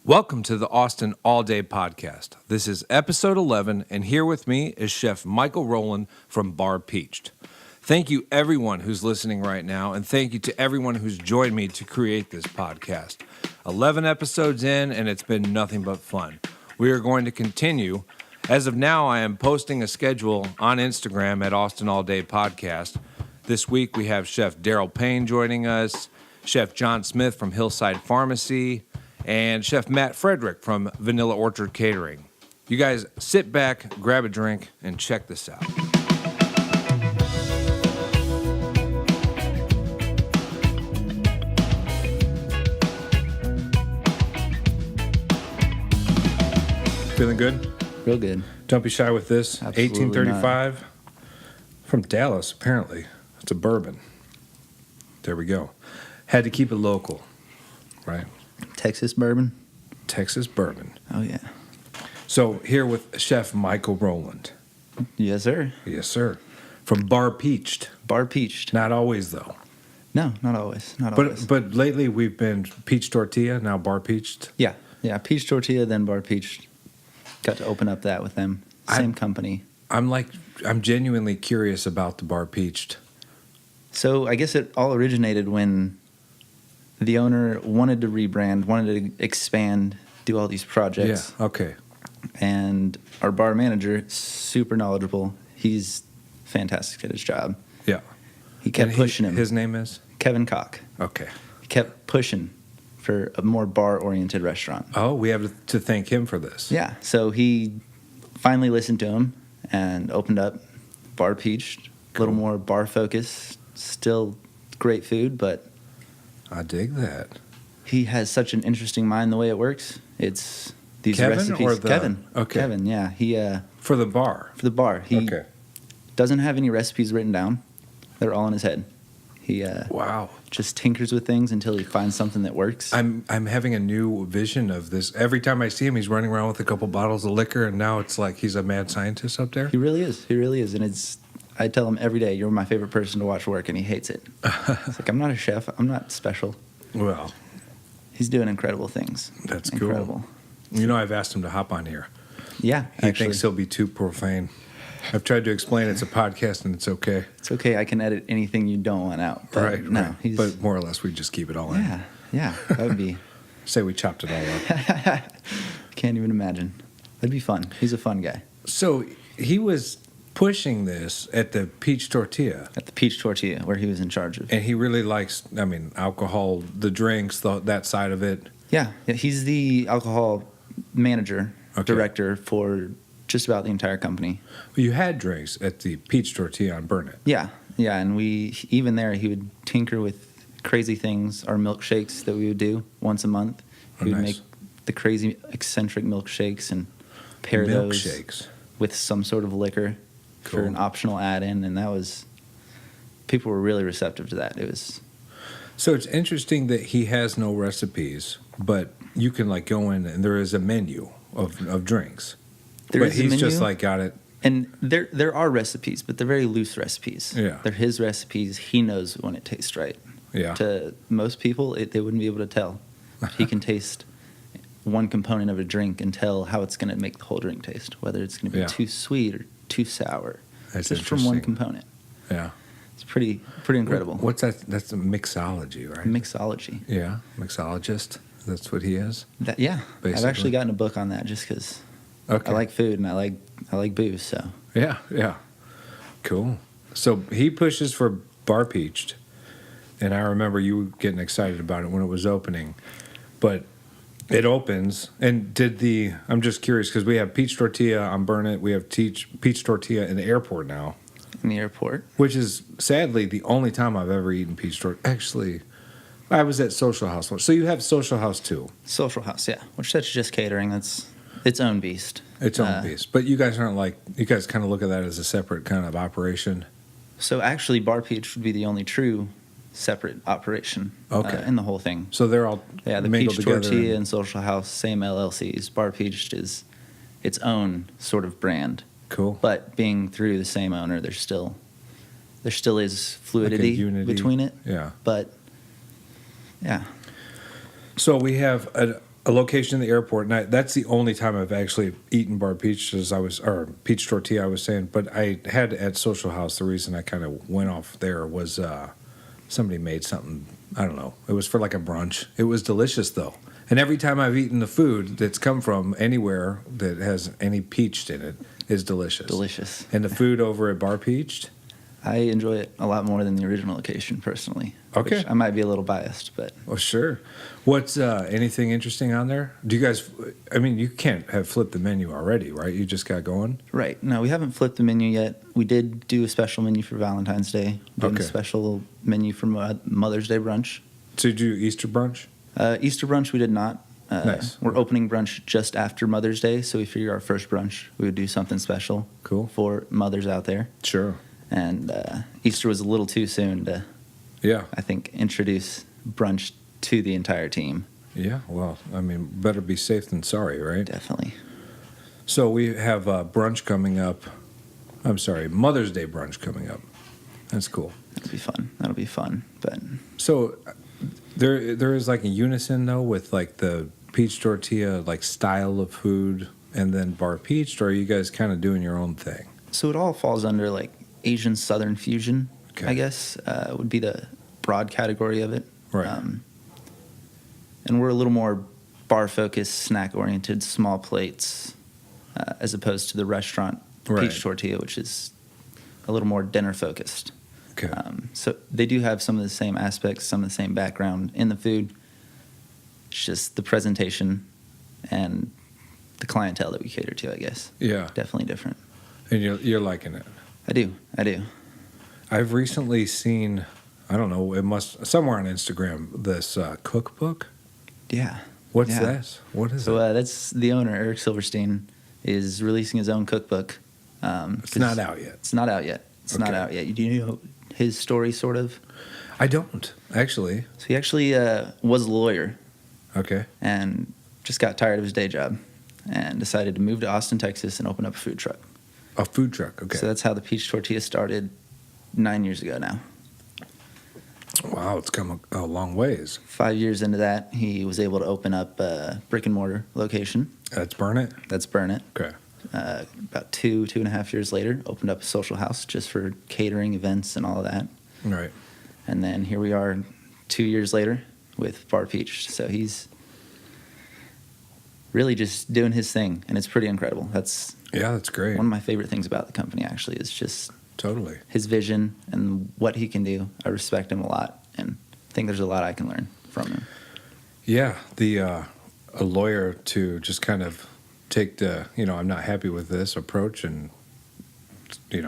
Welcome to the Austin All Day Podcast. This is episode 11, and here with me is Chef Michael Roland from Bar Peached. Thank you, everyone who's listening right now, and thank you to everyone who's joined me to create this podcast. 11 episodes in, and it's been nothing but fun. We are going to continue. As of now, I am posting a schedule on Instagram at Austin All Day Podcast. This week, we have Chef Daryl Payne joining us, Chef John Smith from Hillside Pharmacy, and Chef Matt Frederick from Vanilla Orchard Catering. You guys sit back, grab a drink, and check this out. Feeling good? Real good. Don't be shy with this. Absolutely 1835 not. From Dallas, apparently. It's a bourbon. There we go. Had to keep it local, right? Texas bourbon? Texas bourbon. Oh, yeah. So here with Chef Michael Roland. Yes, sir. Yes, sir. From Bar Peached. Bar Peached. Not always, though. No, not always. Not always. But lately we've been Peach Tortilla, now Bar Peached. Yeah. Peach Tortilla, then Bar Peached. Got to open up that with them. Same company. I'm genuinely curious about the Bar Peached. So I guess it all originated when the owner wanted to rebrand, wanted to expand, do all these projects. Yeah, okay. And our bar manager, super knowledgeable. He's fantastic at his job. Yeah. He kept pushing him. His name is? Kevin Koch. Okay. He kept pushing for a more bar-oriented restaurant. Oh, we have to thank him for this. Yeah, so he finally listened to him and opened up Bar Peached, a little more bar-focused, still great food, but I dig that. he has such an interesting mind the way it works. It's these Kevin recipes. or the- Kevin. okay. Kevin, yeah. He For the bar. for the bar. He Okay. doesn't have any recipes written down. They're all in his head. He Wow. just tinkers with things until he finds something that works. I'm having a new vision of this. Every time I see him, he's running around with a couple bottles of liquor, and now it's like he's a mad scientist up there. He really is. He really is. And I tell him every day, you're my favorite person to watch work, and he hates it. It's like, I'm not a chef. I'm not special. Well, He's doing incredible things. that's Incredible. cool. You know, I've asked him to hop on here. Yeah, He actually. thinks he'll be too profane. I've tried to explain it's a podcast and it's okay. It's okay. I can edit anything you don't want out. But Right. no, he's... But more or less, we just keep it all in. Yeah, that would be... Say we chopped it all up. Can't even imagine. That'd be fun. He's a fun guy. So he was pushing this at the Peach Tortilla. At the Peach Tortilla, where he was in charge of. And he really likes, alcohol, the drinks, that side of it. Yeah, he's the alcohol manager, director for just about the entire company. You had drinks at the Peach Tortilla on Burnett. Yeah, and even there, he would tinker with crazy things, our milkshakes that we would do once a month. He would make the crazy, eccentric milkshakes and pair those with some sort of liquor for an optional add-in, and people were really receptive to that. It was... So it's interesting that he has no recipes, but you can go in and there is a menu of drinks. But he's just got it. And there are recipes, but they're very loose recipes. Yeah. They're his recipes. He knows when it tastes right. Yeah. To most people, they wouldn't be able to tell. He can taste one component of a drink and tell how it's going to make the whole drink taste, whether it's going to be too sweet or too sour. That's just from one component. Yeah. It's pretty incredible. What's that? That's a mixology, right? Mixology. Yeah, mixologist. That's what he is. Basically. I've actually gotten a book on that just because I like food and I like booze. So yeah, cool. So he pushes for Bar Peached, and I remember you getting excited about it when it was opening, but it opens. And I'm just curious because we have Peach Tortilla on Burnett. We have Peach Tortilla in the airport now. In the airport, which is sadly the only time I've ever eaten peach tortilla. Actually, I was at Social House once. So you have Social House too. Social House, yeah. Which that's just catering. That's its own beast. Its own beast. But you guys aren't you guys kind of look at that as a separate kind of operation. So actually, Bar Peach would be the only true separate operation in the whole thing. So they're all the Peach Tortilla and Social House, same LLCs. Bar Peach is its own sort of brand. Cool. But being through the same owner, there still is fluidity between it. Yeah. But yeah. So we have a location in the airport, and that's the only time I've actually eaten bar peach, or peach tortilla, I was saying. But I had at Social House, the reason I kind of went off there was somebody made something, I don't know. It was for like a brunch. It was delicious, though. And every time I've eaten the food that's come from anywhere that has any peached in it is delicious. Delicious. And the food over at Bar Peached? I enjoy it a lot more than the original location, personally. Okay. I might be a little biased, but... Well, sure. What's anything interesting on there? Do you guys... I mean, you can't have flipped the menu already, right? You just got going? Right. No, we haven't flipped the menu yet. We did do a special menu for Valentine's Day. Doing a special menu for Mother's Day brunch. So did you do Easter brunch? Easter brunch, we did not. Nice. We're opening brunch just after Mother's Day, so we figure our first brunch, we would do something special. Cool. For mothers out there. Sure. And Easter was a little too soon to, I think, introduce brunch to the entire team. Yeah, well, I mean, better be safe than sorry, right? Definitely. So we have brunch coming up. I'm sorry, Mother's Day brunch coming up. That's cool. That'll be fun. But so there is like a unison though with like the peach tortilla like style of food, and then Bar Peached, or are you guys kind of doing your own thing? So it all falls under like Asian Southern fusion, okay. I guess, would be the broad category of it. Right. And we're a little more bar-focused, snack-oriented, small plates, as opposed to the restaurant peach tortilla, which is a little more dinner-focused. Okay. So they do have some of the same aspects, some of the same background in the food. It's just the presentation and the clientele that we cater to, I guess. Yeah. Definitely different. And you're liking it? I do. I've recently seen, I don't know, it must somewhere on Instagram, this cookbook. Yeah. What's this? What is it? So that's the owner, Eric Silverstein, is releasing his own cookbook. It's not out yet. It's not out yet. Do you know his story, sort of? I don't, actually. So he actually was a lawyer. Okay. And just got tired of his day job and decided to move to Austin, Texas and open up a food truck. A food truck, okay. So that's how the peach tortilla started 9 years ago now. Wow, it's come a long ways. 5 years into that, he was able to open up a brick-and-mortar location. That's Burn It? That's Burn It. Okay. About 2.5 years later, opened up a social house just for catering, events, and all of that. Right. And then here we are 2 years later with Bar Peach. So he's really just doing his thing, and it's pretty incredible. That's great. One of my favorite things about the company, actually, is just totally his vision and what he can do. I respect him a lot, and think there's a lot I can learn from him. Yeah, a lawyer to just kind of take the, I'm not happy with this approach, and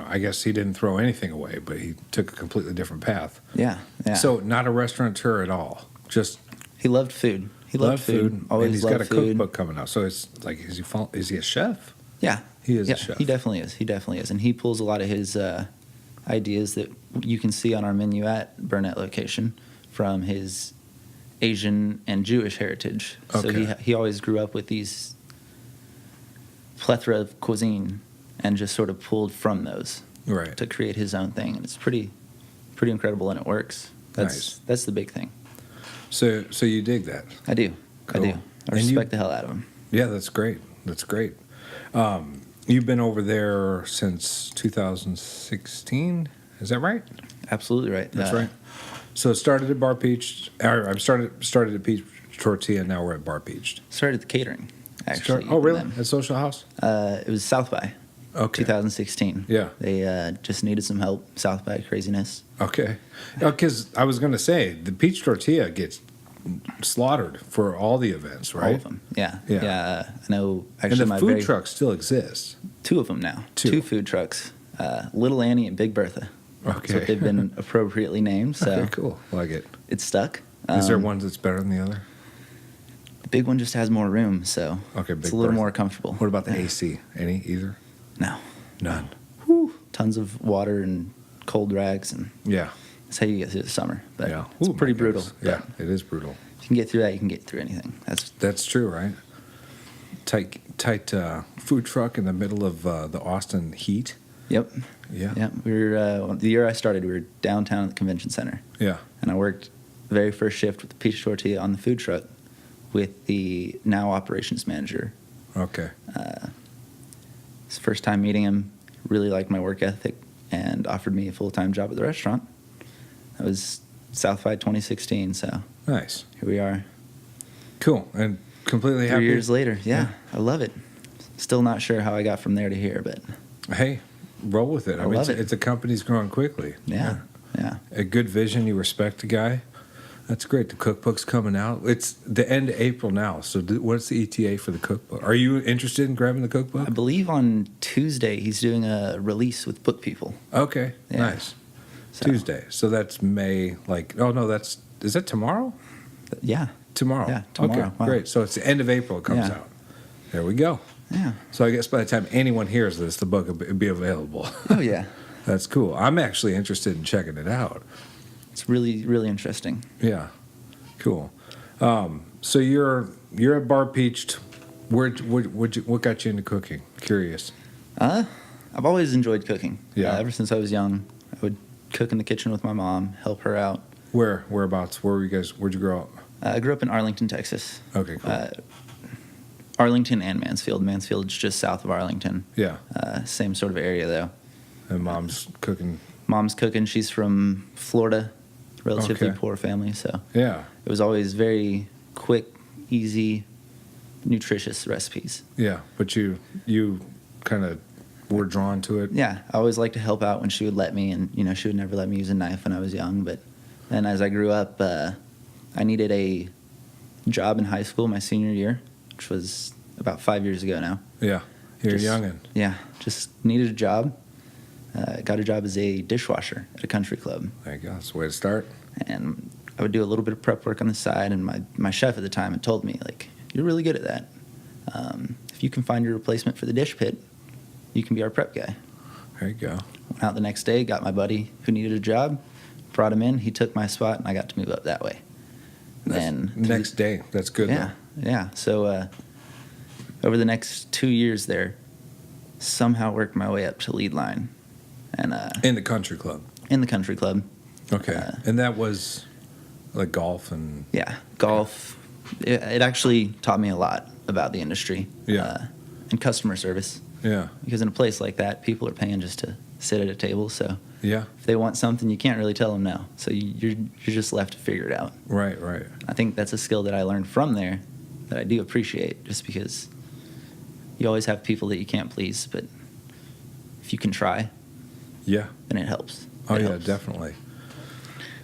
I guess he didn't throw anything away, but he took a completely different path. Yeah. So not a restaurateur at all. Just he loved food. He loved food. Always and he's loved got a food. cookbook coming out. So it's like, is he a chef? Yeah. He is a chef. He definitely is. And he pulls a lot of his ideas that you can see on our menu at Burnett location from his Asian and Jewish heritage. Okay. So he always grew up with these plethora of cuisine and just sort of pulled from those to create his own thing. And it's pretty incredible, and it works. That's the big thing. So you dig that? I do. Cool. I do. I respect the hell out of him. Yeah, that's great. You've been over there since 2016. Is that right? Absolutely right. That's right. So started at Bar Peached. I started at Peach Tortilla. Now we're at Bar Peached. Started the catering, actually. Oh, really? At Social House? It was South by. Okay. 2016. Yeah. They just needed some help. South by craziness. Okay. Because I was going to say, the peach tortilla gets slaughtered for all the events, right? All of them. Yeah. I know. Actually, and the food truck still exists. 2 of them now. 2 food trucks. Little Annie and Big Bertha. Okay. That's what they've been appropriately named. So okay, cool. Like it. It's stuck. Is there one that's better than the other? The big one just has more room, so it's a little more comfortable. What about the AC? Either? No. None. Whew. Tons of water and cold rags, and that's how you get through the summer. But it's pretty brutal. Yeah, it is brutal. If you can get through that, you can get through anything. That's true, right? Tight food truck in the middle of the Austin heat. Yep. Yeah. We were the year I started, we were downtown at the convention center. Yeah. And I worked the very first shift with the peach tortilla on the food truck with the now operations manager. Okay. It's the first time meeting him. Really liked my work ethic and offered me a full-time job at the restaurant. That was South by 2016, so Nice. here we are. Cool. And completely happy? 3 years later, yeah, I love it. Still not sure how I got from there to here, but Hey, roll with it. I mean, love it. it's a company's growing quickly. yeah. A good vision. You respect the guy. That's great. The cookbook's coming out. It's the end of April now. So what's the ETA for the cookbook? Are you interested in grabbing the cookbook? I believe on Tuesday he's doing a release with Book People. Okay. Yeah. Nice. So, Tuesday. So that's May, oh no, is that tomorrow? Yeah. Tomorrow. Yeah, tomorrow. Okay, Wow. great. So it's the end of April it comes Yeah. out. There we go. Yeah. So I guess by the time anyone hears this, the book will be available. Oh, yeah. That's cool. I'm actually interested in checking it out. It's really, really interesting. Yeah. Cool. So you're at Bar Peached. What got you into cooking? Curious. I've always enjoyed cooking. Yeah. Ever since I was young, I would cook in the kitchen with my mom, help her out. Whereabouts? Where'd you grow up? I grew up in Arlington, Texas. Okay, cool. Arlington and Mansfield. Mansfield's just south of Arlington. Yeah. Same sort of area, though. And mom's cooking. Mom's cooking. She's from Florida, relatively Okay. poor family, so Yeah. it was always very quick, easy, nutritious recipes. Yeah. But you kind of were drawn to it. Yeah, I always liked to help out when she would let me, and she would never let me use a knife when I was young. But then as I grew up, I needed a job in high school my senior year, which was about 5 years ago now. Yeah. You're Just- youngin'. Yeah, just needed a job. Got a job as a dishwasher at a country club, There you go. That's the way to start. and I would do a little bit of prep work on the side. And my chef at the time had told me, like, you're really good at that. If you can find your replacement for the dish pit, you can be our prep guy. There you go. Went out the next day, got my buddy who needed a job, brought him in. He took my spot, and I got to move up that way. And then Next day. That's good. yeah, yeah. So over the next 2 years there, somehow worked my way up to lead line, and In the country club. in the country club. Okay. And that was like golf and. Yeah, golf. It actually taught me a lot about the industry. Yeah. And customer service. Yeah. Because in a place like that, people are paying just to sit at a table. So Yeah. if they want something, you can't really tell them no. So you're just left to figure it out. Right. I think that's a skill that I learned from there that I do appreciate, just because you always have people that you can't please, but if you can try, Yeah. then it helps. Oh, It yeah, helps. definitely.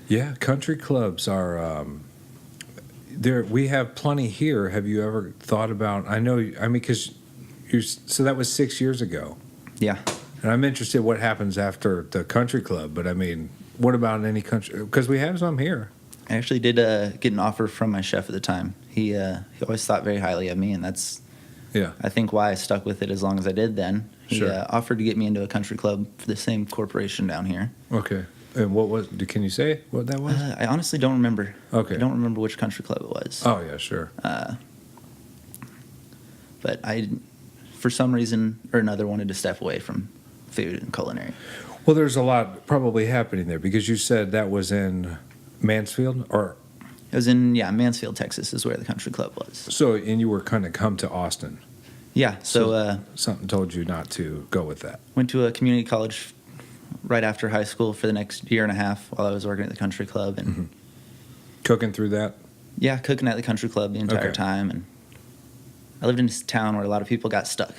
Yeah, country clubs are. There, we have plenty here. Have you ever thought about? Because so that was 6 years ago, Yeah. and I'm interested what happens after the country club. But I mean, what about any country? Because we have some here. I actually did get an offer from my chef at the time. He always thought very highly of me, and that's, Yeah. I think, why I stuck with it as long as I did then. He Sure. offered to get me into a country club for the same corporation down here. Okay. And what was? Can you say what that was? I honestly don't remember. Okay. I don't remember which country club it was. Oh yeah, sure. But I, for some reason or another, wanted to step away from food and culinary. Well, there's a lot probably happening there because you said that was in Mansfield, or It was in, Mansfield, Texas is where the country club was. so, and you were kind of come to Austin. Yeah, so Something told you not to go with that. went to a community college right after high school for the next year and a half while I was working at the country club. And Cooking through that. yeah, cooking at the country club the entire Okay. time. And I lived in a town where a lot of people got stuck.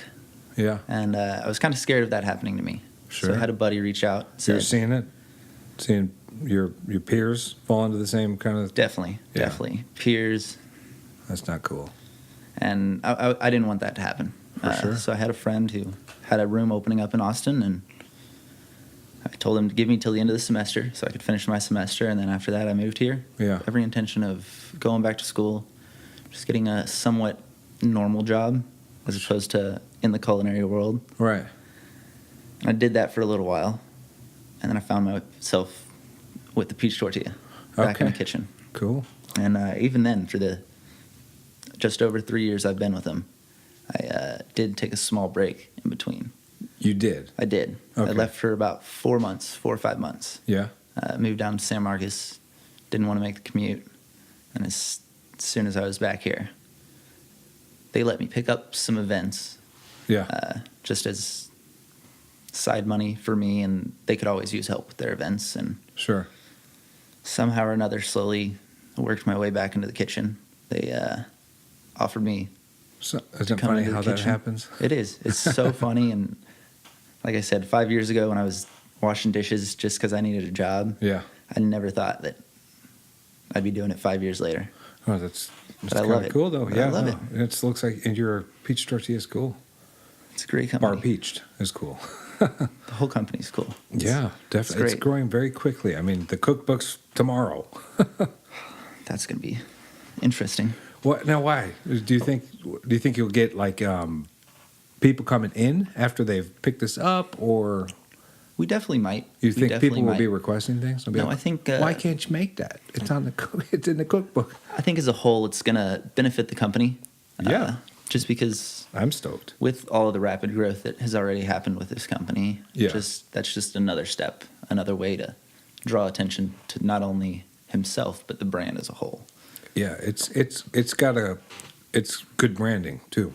Yeah. And I was kind of scared of that happening to me. Sure. So I had a buddy reach out. You're Said, seeing it, seeing your peers fall into the same kind of. definitely, Yeah. definitely. Peers. That's not cool. And I didn't want that to happen. For sure. So I had a friend who had a room opening up in Austin, and I told him to give me till the end of the semester so I could finish my semester, and then after that I moved here. Yeah. Every intention of going back to school, just getting a somewhat normal job as opposed to in the culinary world. Right. I did that for a little while, and then I found myself with the peach tortilla back in the Okay. kitchen. Cool. And even then, for the just over 3 years I've been with him, I did take a small break in between. You did. I did. Okay. I left for about 4 or 5 months. Yeah. Moved down to San Marcos. Didn't want to make the commute. And as soon as I was back here, they let me pick up some events. Yeah. Just as side money for me, and they could always use help with their events. And Sure. somehow or another, slowly worked my way back into the kitchen. They offered me So, to isn't it come funny into the how that kitchen. happens? It is. It's so funny. And like I said, 5 years ago when I was washing dishes just because I needed a job, Yeah. I never thought that I'd be doing it 5 years later. Oh, that's But I love kinda it. cool, though. But Yeah. I love no, it. It looks like, and your peach tortilla is cool. It's a great company. Bar Peached is cool. The whole company's cool. Yeah, definitely. It's great. growing very quickly. I mean, the cookbook's tomorrow. That's going to be interesting. What now? Why do you think you'll get like people coming in after they've picked this up, or We definitely might. you We think definitely people will might. be requesting things? They'll be No, like, I think, why can't you make that? It's on the it's in the cookbook. I think as a whole, it's going to benefit the company. Yeah. Just because I'm stoked. with all of the rapid growth that has already happened with this company, Yeah. that's just another step, another way to draw attention to not only himself but the brand as a whole. Yeah, it's good branding too.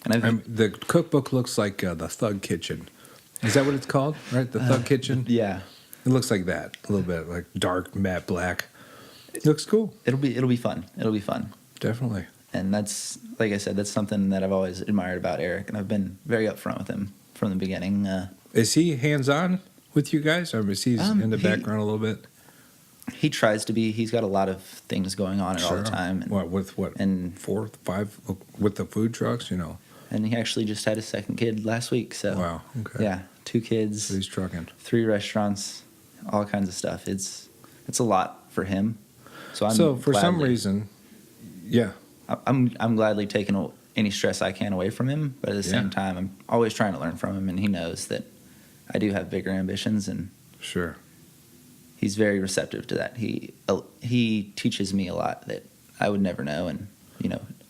And The cookbook looks like the Thug Kitchen. Is that what it's called? Right, the Thug Kitchen. yeah, It looks like that a little bit, like dark matte black. It looks cool. it'll be fun. It'll be fun. Definitely. And that's, like I said, that's something that I've always admired about Eric, and I've been very upfront with him from the beginning. Is he hands-on with you guys, or is he in the he- background a little bit? He tries to be. He's got a lot of things going on at all the time. And, What? and 4, 5 with the food trucks, and he actually just had his second kid last week. So Wow. Okay. yeah, 2 kids, So he's trucking. 3 restaurants, all kinds of stuff. It's a lot for him. So For some reason, yeah. I'm gladly taking any stress I can away from him. But at the Yeah. same time, I'm always trying to learn from him, and he knows that I do have bigger ambitions, and Sure. he's very receptive to that. He teaches me a lot that I would never know, and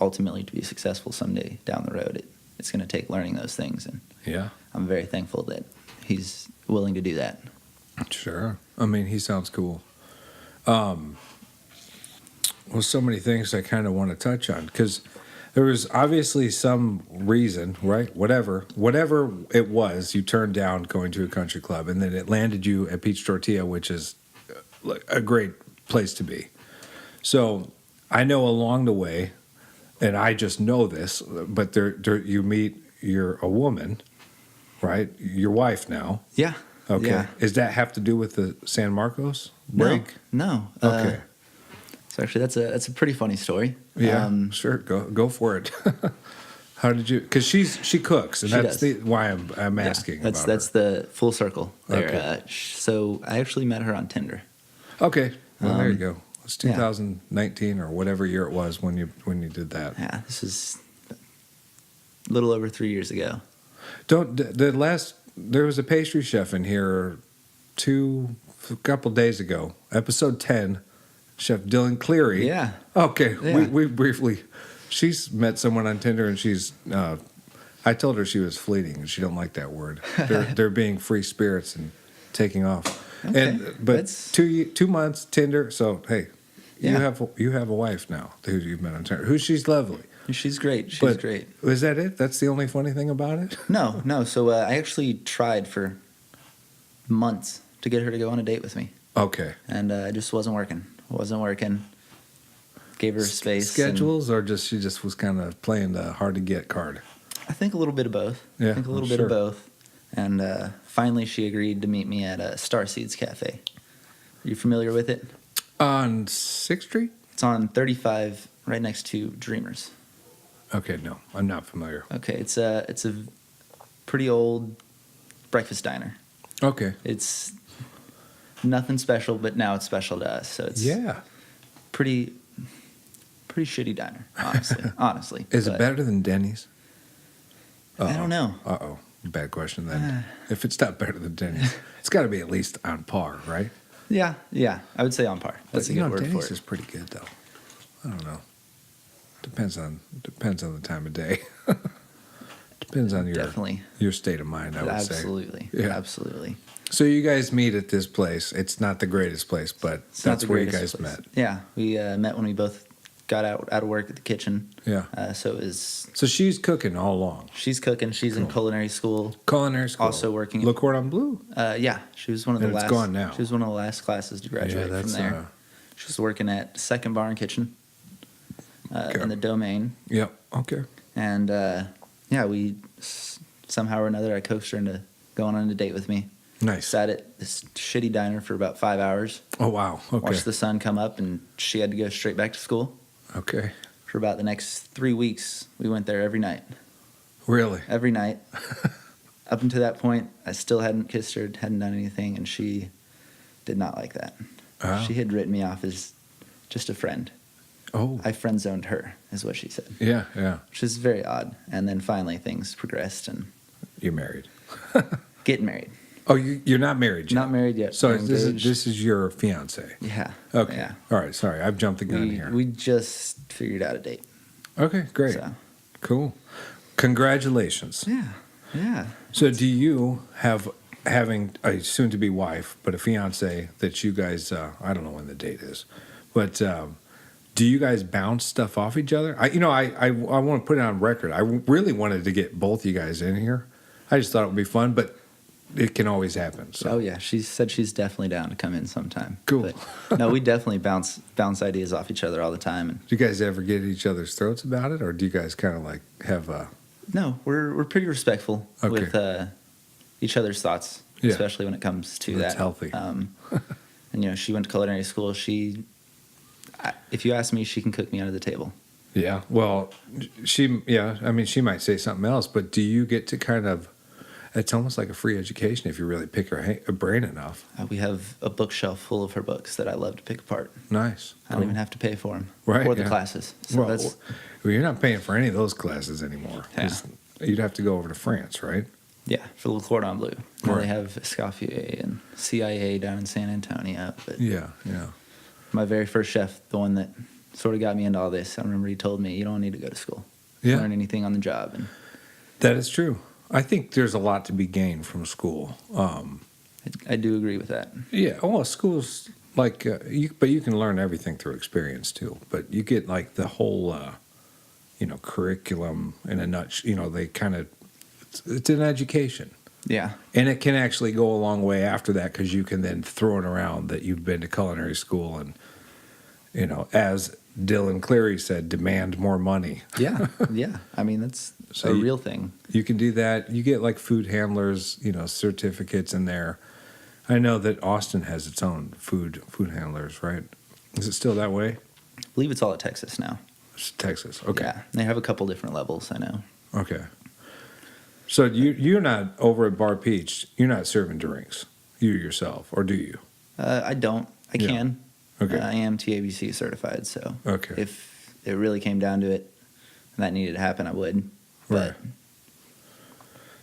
ultimately to be successful someday down the road, it's going to take learning those things, and Yeah. I'm very thankful that he's willing to do that. Sure. I mean, he sounds cool. Well, so many things I kind of want to touch on because there was obviously some reason, right? Whatever it was, you turned down going to a country club, and then it landed you at Peach Tortilla, which is a great place to be. So I know along the way, and I just know this, but you meet, you're a woman, right? Your wife now. Yeah. Okay. Yeah. Does that have to do with the San Marcos break? No. Okay. So actually, that's a pretty funny story. Yeah, sure. Go for it. How did you? Because she cooks, and She that's does. why I'm Yeah, asking. that's about that's the full circle there. Okay. So I actually met her on Tinder. her. Okay. Well, there you go. It's yeah. 2019 or whatever year it was when you did that. Yeah, this is a little over 3 years ago. There was a pastry chef in here a couple days ago, episode 10, Chef Dylan Cleary. Yeah. Okay, Yeah. we briefly. She's met someone on Tinder, and she's. I told her she was fleeting, and she don't like that word. They're being free spirits and taking off. Okay. But That's- 2 months Tinder. So hey, Yeah. you have a wife now who you've met on Tinder. She's lovely. She's great. She's But great. is that it? That's the only funny thing about it? No. So I actually tried for months to get her to go on a date with me, Okay. and it just wasn't working. Gave her space. and Schedules, or she just was kind of playing the hard to get card. I think a little bit of both. Yeah, I think a little I'm bit sure. of both. And finally, she agreed to meet me at Starseeds Cafe. Are you familiar with it? On 6th Street? It's on 35, right next to Dreamers. Okay, no, I'm not familiar. Okay, it's a pretty old breakfast diner. Okay. It's nothing special, but now it's special to us. So it's Yeah. pretty shitty diner, honestly. honestly, Is it But better than Denny's? I don't know. Uh-oh. Bad question then. If it's not better than Denny's, it's got to be at least on par, right? Yeah, I would say on par. That's But, a good word Denny's for it. is pretty good, though. I don't know. Depends on the time of day. Depends on Definitely. your state of mind, I would say. Absolutely. Yeah. Absolutely. So you guys meet at this place. It's not the greatest place, but It's not that's the where you greatest guys place. met. Yeah, we met when we both got out of work at the kitchen. Yeah. So she's cooking all along. she's cooking. She's in culinary school. Culinary school. Also working. Le Cordon Bleu. Yeah, she was one of the And it's last. gone now. She was one of the last classes to graduate from there. She's working at Second Bar and Kitchen in the Domain. Yep. Okay. And we somehow or another I coaxed her into going on a date with me. Nice. Sat at this shitty diner for about 5 hours. Oh wow. Okay. Watched the sun come up, and she had to go straight back to school. Okay. For about the next 3 weeks, we went there every night. Really? Every night. Up until that point, I still hadn't kissed her, hadn't done anything, and she did not like that. Oh. She had written me off as just a friend. Oh. I friend zoned her, is what she said. Yeah. Yeah. Which is very odd. And then finally things progressed and You're married. getting married. Oh, you're not married yet. Not married yet. So We're this engaged. is your fiance. Yeah. Okay. Yeah. All right. Sorry, I've jumped the gun here. We just figured out a date. Okay. Great. So. Cool. Congratulations. Yeah. Yeah. So do you having a soon-to-be wife, but a fiance that you guys, I don't know when the date is, but do you guys bounce stuff off each other? I want to put it on record. I really wanted to get both you guys in here. I just thought it would be fun, but it can always happen. So. Oh yeah, she said she's definitely down to come in sometime. Cool. But, no, we definitely bounce ideas off each other all the time. And Do you guys ever get at each other's throats about it, or do you guys kind of like have a... no, we're pretty respectful with each other's thoughts, Yeah. especially when it comes to That's that. healthy. And she went to culinary school. If you ask me, she can cook me under the table. Yeah. Well, she might say something else, but do you get to kind of... It's almost like a free education if you really pick her brain enough. We have a bookshelf full of her books that I love to pick apart. Nice. I don't even have to pay for them. Right, Or the yeah. classes. So Well, you're not paying for any of those classes anymore. Yeah. You'd have to go over to France, right? yeah, for Le Cordon Bleu. Now Right. they have Escoffier and CIA down in San Antonio. But Yeah. my very first chef, the one that sort of got me into all this, I remember he told me, you don't need to go to school. Yeah. Learn anything on the job. And That is true. I think there's a lot to be gained from school. I do agree with that. Yeah. Well, school's like, but you can learn everything through experience too. But you get like the whole, curriculum in a nutshell. They kind of, it's an education. Yeah. And it can actually go a long way after that because you can then throw it around that you've been to culinary school and, as Dylan Cleary said, demand more money. Yeah. Yeah. I mean, that's So a real thing. You can do that. You get like food handlers, certificates in there. I know that Austin has its own food handlers, right? Is it still that way? I believe it's all at Texas now. It's Texas. Okay. Yeah. They have a couple different levels, I know. Okay. So you're not over at Bar Peach. You're not serving drinks, you yourself, or do you? I don't. I Yeah. can. Okay. I am TABC certified, so Okay. if it really came down to it and that needed to happen, I would. But Right.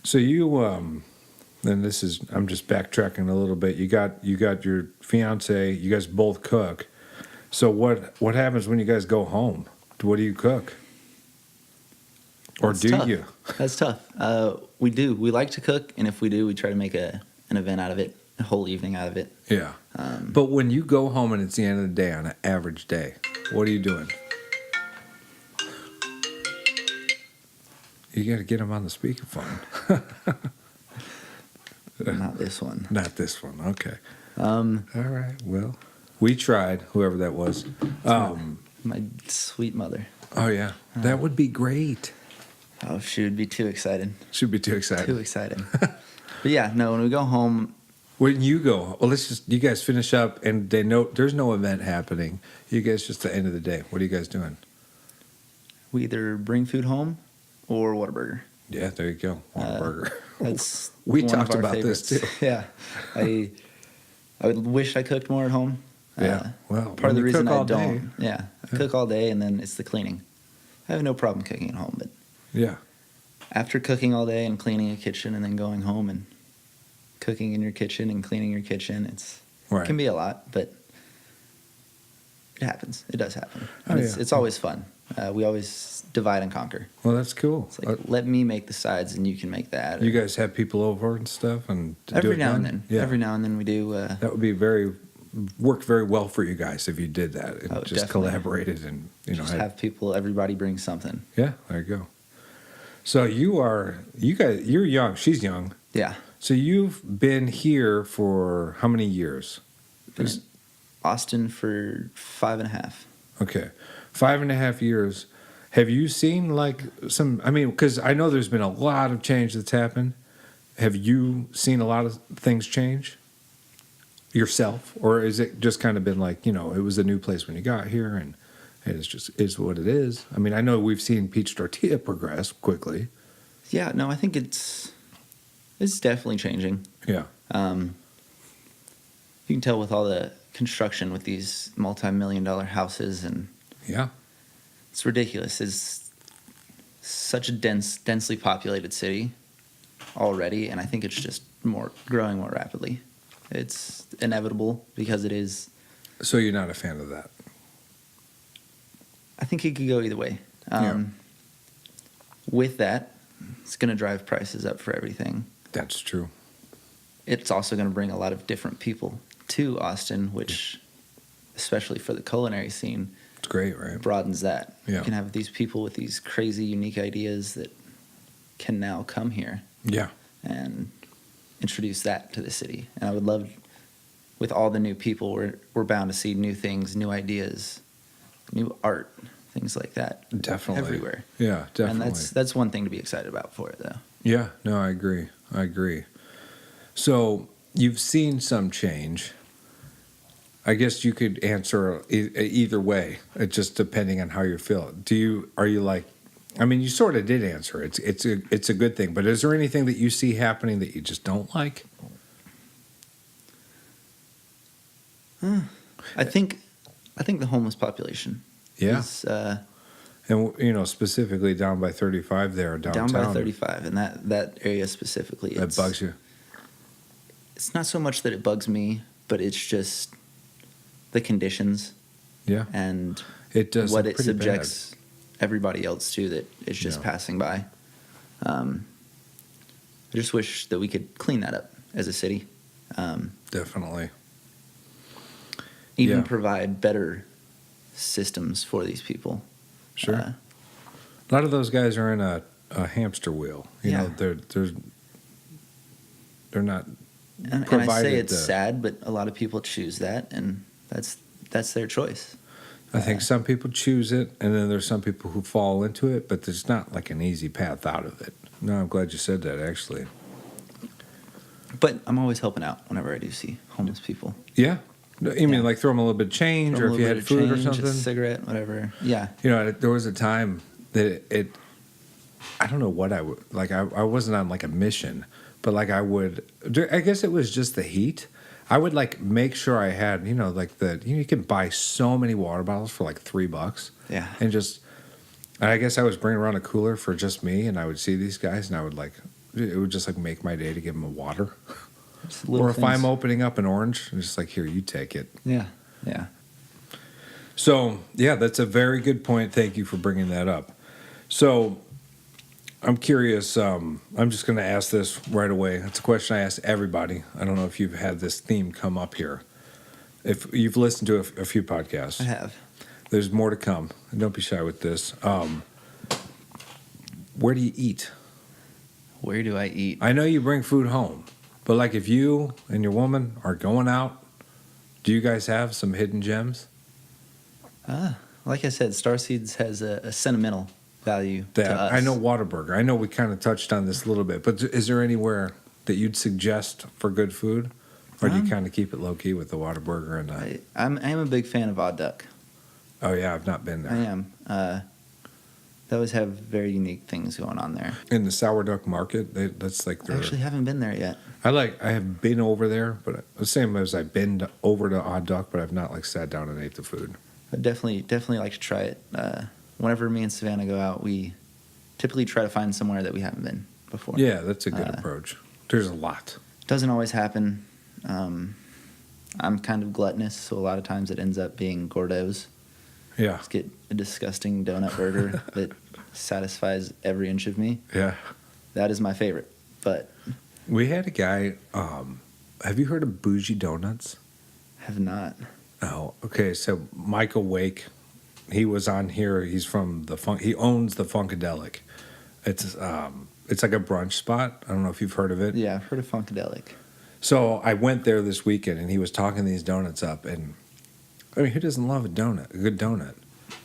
So you, and this is, I'm just backtracking a little bit. You got your fiance. You guys both cook. So what happens when you guys go home? What do you cook? Or That's do tough. you? That's tough. We do. We like to cook, and if we do, we try to make an event out of it, a whole evening out of it. Yeah. But when you go home and it's the end of the day on an average day, what are you doing? You got to get them on the speakerphone. Not this one. Not this one. Okay. All All right. Well, we tried, whoever that was. My sweet mother. Oh, yeah. That would be great. Oh, she would be too excited. Should be too excited. Too excited. But yeah, no, when we go home, When you go, well, you guys finish up and they know there's no event happening. You guys just the end of the day. What are you guys doing? we either bring food home or Whataburger. Yeah, there you go. Burger. That's We one talked of our about this, favorites. too. Yeah, I would wish I cooked more at home. Yeah. Well, part of the when you reason cook I all day. don't. Yeah, I cook all day, and then it's the cleaning. I have no problem cooking at home, but Yeah. after cooking all day and cleaning a kitchen, and then going home and cooking in your kitchen and cleaning your kitchen, it Right. can be a lot, but it happens. It does happen. Oh, And yeah. it's always fun. We always divide and conquer. Well, that's cool. It's like, let me make the sides and you can make that. You guys have people over and stuff and do every it now then? and then. Yeah. Every now and then we do. That would be very, work very well for you guys if you did that and just definitely. collaborated and Just have people, everybody bring something. Yeah, there you go. So you're young. She's young. Yeah. So you've been here for how many years? Been in Austin for 5.5. Okay, 5.5 years. Have you seen like some? I mean, because I know there's been a lot of change that's happened. Have you seen a lot of things change yourself, or is it just kind of been like, you know, it was a new place when you got here and it's just is what it is? I mean, I know we've seen peach tortilla progress quickly. Yeah, no, I think it's definitely changing. Yeah. You can tell with all the construction with these multi-million-dollar houses, and Yeah. it's ridiculous. It's such a densely populated city already, and I think it's just growing more rapidly. It's inevitable because it is. So you're not a fan of that? I think it could go either way. With that, it's going to drive prices up for everything. That's true. It's also going to bring a lot of different people to Austin, which, especially for the culinary scene, It's great, right? broadens that. Yeah. You can have these people with these crazy, unique ideas that can now come here Yeah. and introduce that to the city. And I would love, with all the new people, we're bound to see new things, new ideas, new art, things like that. Definitely. Everywhere. Yeah, definitely. And that's one thing to be excited about for it, though. Yeah, no, I agree. So you've seen some change. I guess you could answer either way, just depending on how you feel. Are you like, I mean, you sort of did answer. It's a good thing, but is there anything that you see happening that you just don't like? I think the homeless population. Yeah. Is, And, you know, specifically down by 35 there, downtown. down by 35, and that area specifically. That bugs you? It's not so much that it bugs me, but it's just the conditions. Yeah. And It does what look it pretty subjects everybody else to that is just passing by. I just wish that we could clean that up as a city. Definitely. Even Yeah. provide better systems for these people. Sure. A lot of those guys are in a hamster wheel. You know, they're not and I provided. say it's sad, but a lot of people choose that, and that's their choice. I think some people choose it, and then there's some people who fall into it, but there's not like an easy path out of it. No, I'm glad you said that, actually. But I'm always helping out whenever I do see homeless people. Yeah? You mean like throw them a little bit of change, or if you had food or something? A cigarette, whatever. Yeah. You know, there was a time that I don't know what I would, like I wasn't on like a mission, but like I guess it was just the heat. I would like make sure I had, you know, like you can buy so many water bottles for like $3. Yeah. And I guess I was bringing around a cooler for just me, and I would see these guys, and it would just like make my day to give them a water. Or if I'm opening up an orange, I'm just like, here, you take it. Yeah. Yeah. So, yeah, that's a very good point. Thank you for bringing that up. So, I'm curious. I'm just going to ask this right away. It's a question I ask everybody. I don't know if you've had this theme come up here. If you've listened to a few podcasts. I have. There's more to come. Don't be shy with this. Where do you eat? Where do I eat? I know you bring food home, but like if you and your woman are going out, do you guys have some hidden gems? Like I said, Starseeds has a sentimental value to us. I know Whataburger. I know we kind of touched on this a little bit, but is there anywhere that you'd suggest for good food? Or do you kind of keep it low-key with the Whataburger? And I am a big fan of Odd Duck. Oh, yeah, I've not been there. I am. They always have very unique things going on there. In the Sour Duck Market, that's like their... I actually haven't been there yet. I have been over there, but the same as I've been over to Odd Duck, but I've not like sat down and ate the food. I definitely like to try it. Whenever me and Savannah go out, we typically try to find somewhere that we haven't been before. Yeah, that's a good approach. There's a lot. Doesn't always happen. I'm kind of gluttonous, so a lot of times it ends up being Gordo's. Yeah. Let's get a disgusting donut burger that satisfies every inch of me. Yeah. That is my favorite. But we had a guy, have you heard of Bougie Donuts? Have not. Oh, okay. So Michael Wake, he was on here. He's from he owns the Funkadelic. It's like a brunch spot. I don't know if you've heard of it. Yeah, I've heard of Funkadelic. So I went there this weekend, and he was talking these donuts up, and I mean, who doesn't love a good donut?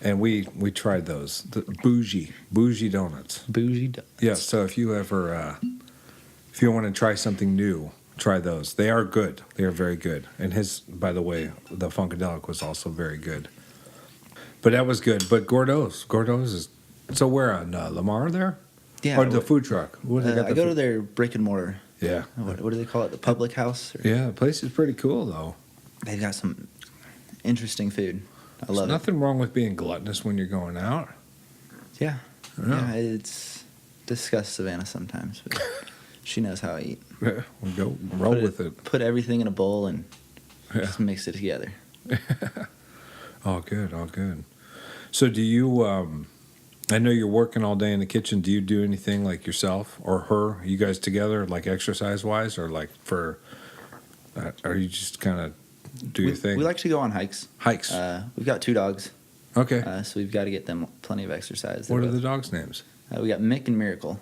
And we tried those, the bougie donuts. Bougie donuts. Yeah. So if you want to try something new, try those. They are good. They are very good. And by the way, the Funkadelic was also very good. But that was good. But Gordo's is. So where on Lamar there? Yeah. Or the food truck? I go to their brick and mortar. Yeah. What do they call it? The public house? Yeah, the place is pretty cool though. They've got some interesting food. I love it. Nothing wrong with being gluttonous when you're going out. Yeah. Yeah. Yeah, it's disgusts Savannah sometimes, but she knows how I eat. Yeah, we'll go roll with it. Put everything in a bowl and just mix it together. All good. So do you, I know you're working all day in the kitchen. Do you do anything like yourself or her, you guys together, like exercise-wise, or like are you just kind of do your thing? We like to go on hikes. Hikes? We've got 2 dogs. Okay. So we've got to get them plenty of exercise. What are the dogs' names? We got Mick and Miracle.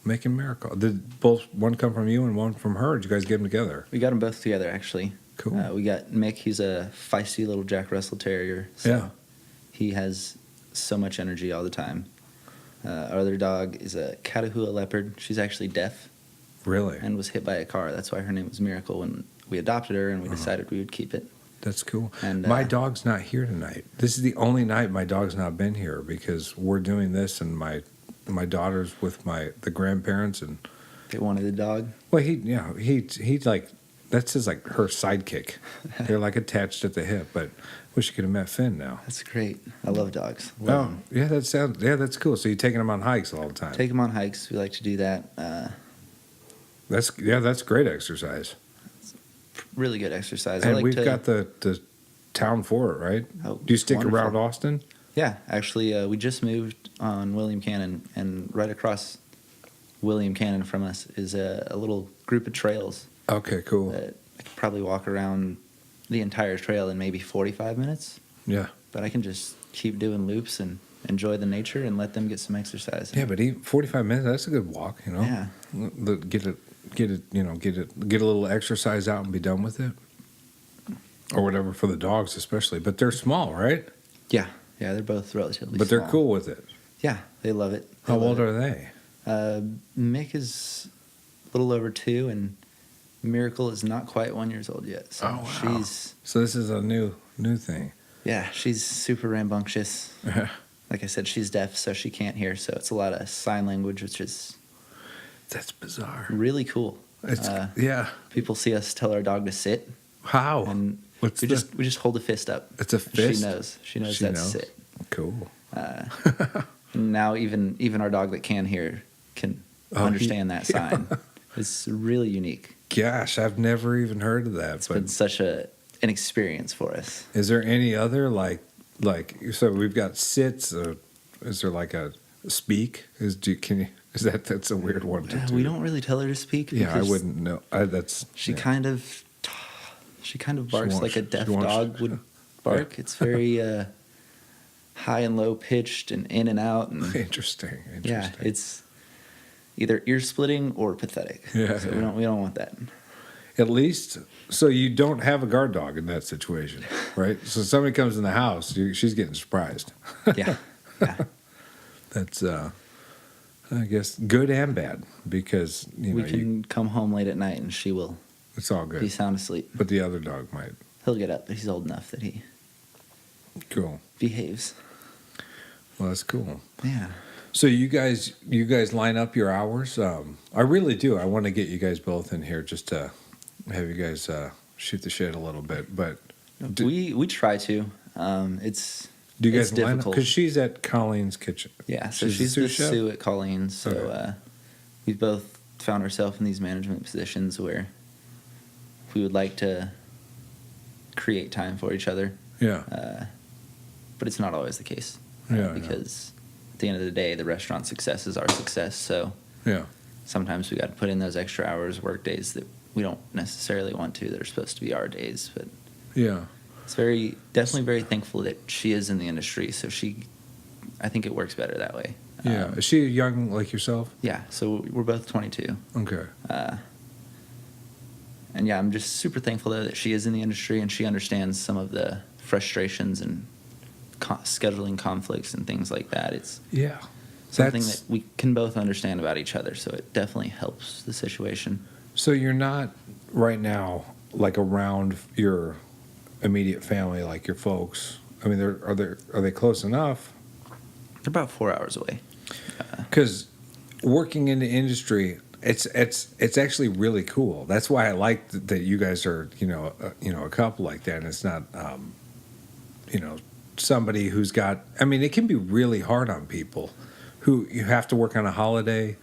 Mick and Miracle. Did one come from you and one from her? Or did you guys get them together? We got them both together, actually. Cool. We got Mick. He's a feisty little Jack Russell Terrier. So Yeah. He has so much energy all the time. Our other dog is a Catahoula Leopard. She's actually deaf. Really? And was hit by a car. That's why her name was Miracle when we adopted her, and we decided we would keep it. That's cool. And my dog's not here tonight. This is the only night my dog's not been here because we're doing this, and my daughter's with the grandparents, and they wanted a dog. Well, he like that's his like her sidekick. They're like attached at the hip, but wish you could have met Finn now. That's great. I love dogs. That's cool. So you're taking them on hikes all the time. Take them on hikes. We like to do that. That's great exercise. Really good exercise. And we've got the town for it, right? Oh, do you stick wonderful. around Austin? Yeah, actually, we just moved on William Cannon, and right across William Cannon from us is a little group of trails. Okay, cool. That I could probably walk around the entire trail in maybe 45 minutes. Yeah. But I can just keep doing loops and enjoy the nature and let them get some exercise. Yeah, but 45 minutes, that's a good walk, you know? Yeah. Get a little exercise out and be done with it. Or whatever for the dogs especially. But they're small, right? Yeah. Yeah, they're both relatively But small. they're cool with it. Yeah, they love it. How old are they? Mick is a little over 2, and Miracle is not quite 1 year old yet. So oh, wow. So this is a new thing. Yeah, she's super rambunctious. Like I said, she's deaf, so she can't hear. So it's a lot of sign language, which is that's bizarre. Really cool. It's yeah. People see us tell our dog to sit. How? And we just hold a fist up. It's a fist. She knows that's sit. Cool. Now even our dog that can hear can understand that sign. It's really unique. Gosh, I've never even heard of that. It's been such an experience for us. Is there any other like so we've got sits? Is there like a speak? That's a weird one to do. We don't really tell her to speak. Yeah, I wouldn't know. She kind of barks like a deaf dog would bark. Yeah. It's very high and low pitched and in and out. And Interesting. Yeah, it's either ear splitting or pathetic. Yeah, so we don't want that. At least, so you don't have a guard dog in that situation, right? So somebody comes in the house, she's getting surprised. Yeah. That's, I guess, good and bad because we can come home late at night and she will. It's all good. Be sound asleep. But the other dog might. He'll get up, but he's old enough that he. Cool. Behaves. Well, that's cool. Yeah. So you guys line up your hours. I really do. I want to get you guys both in here just to have you guys shoot the shit a little bit. But we try to. Do you guys line difficult up? Because she's at Colleen's kitchen. Yeah, so she's the sous at Colleen's. So okay. We've both found ourselves in these management positions where we would like to create time for each other. Yeah. But it's not always the case. Because at the end of the day, the restaurant success is our success. So yeah, sometimes we got to put in those extra hours, work days that we don't necessarily want to. That are supposed to be our days, but Yeah. It's definitely very thankful that she is in the industry. So I think it works better that way. Yeah. Is she young like yourself? Yeah. So we're both 22. Okay. And yeah, I'm just super thankful though that she is in the industry and she understands some of the frustrations and scheduling conflicts and things like that. It's something that we can both understand about each other, so it definitely helps the situation. So you're not right now like around your immediate family, like your folks. I mean, are they close enough? They're about 4 hours away. Because working in the industry, it's actually really cool. That's why I like that you guys are a couple like that, and it's not somebody who's got. I mean, it can be really hard on people who you have to work on a holiday.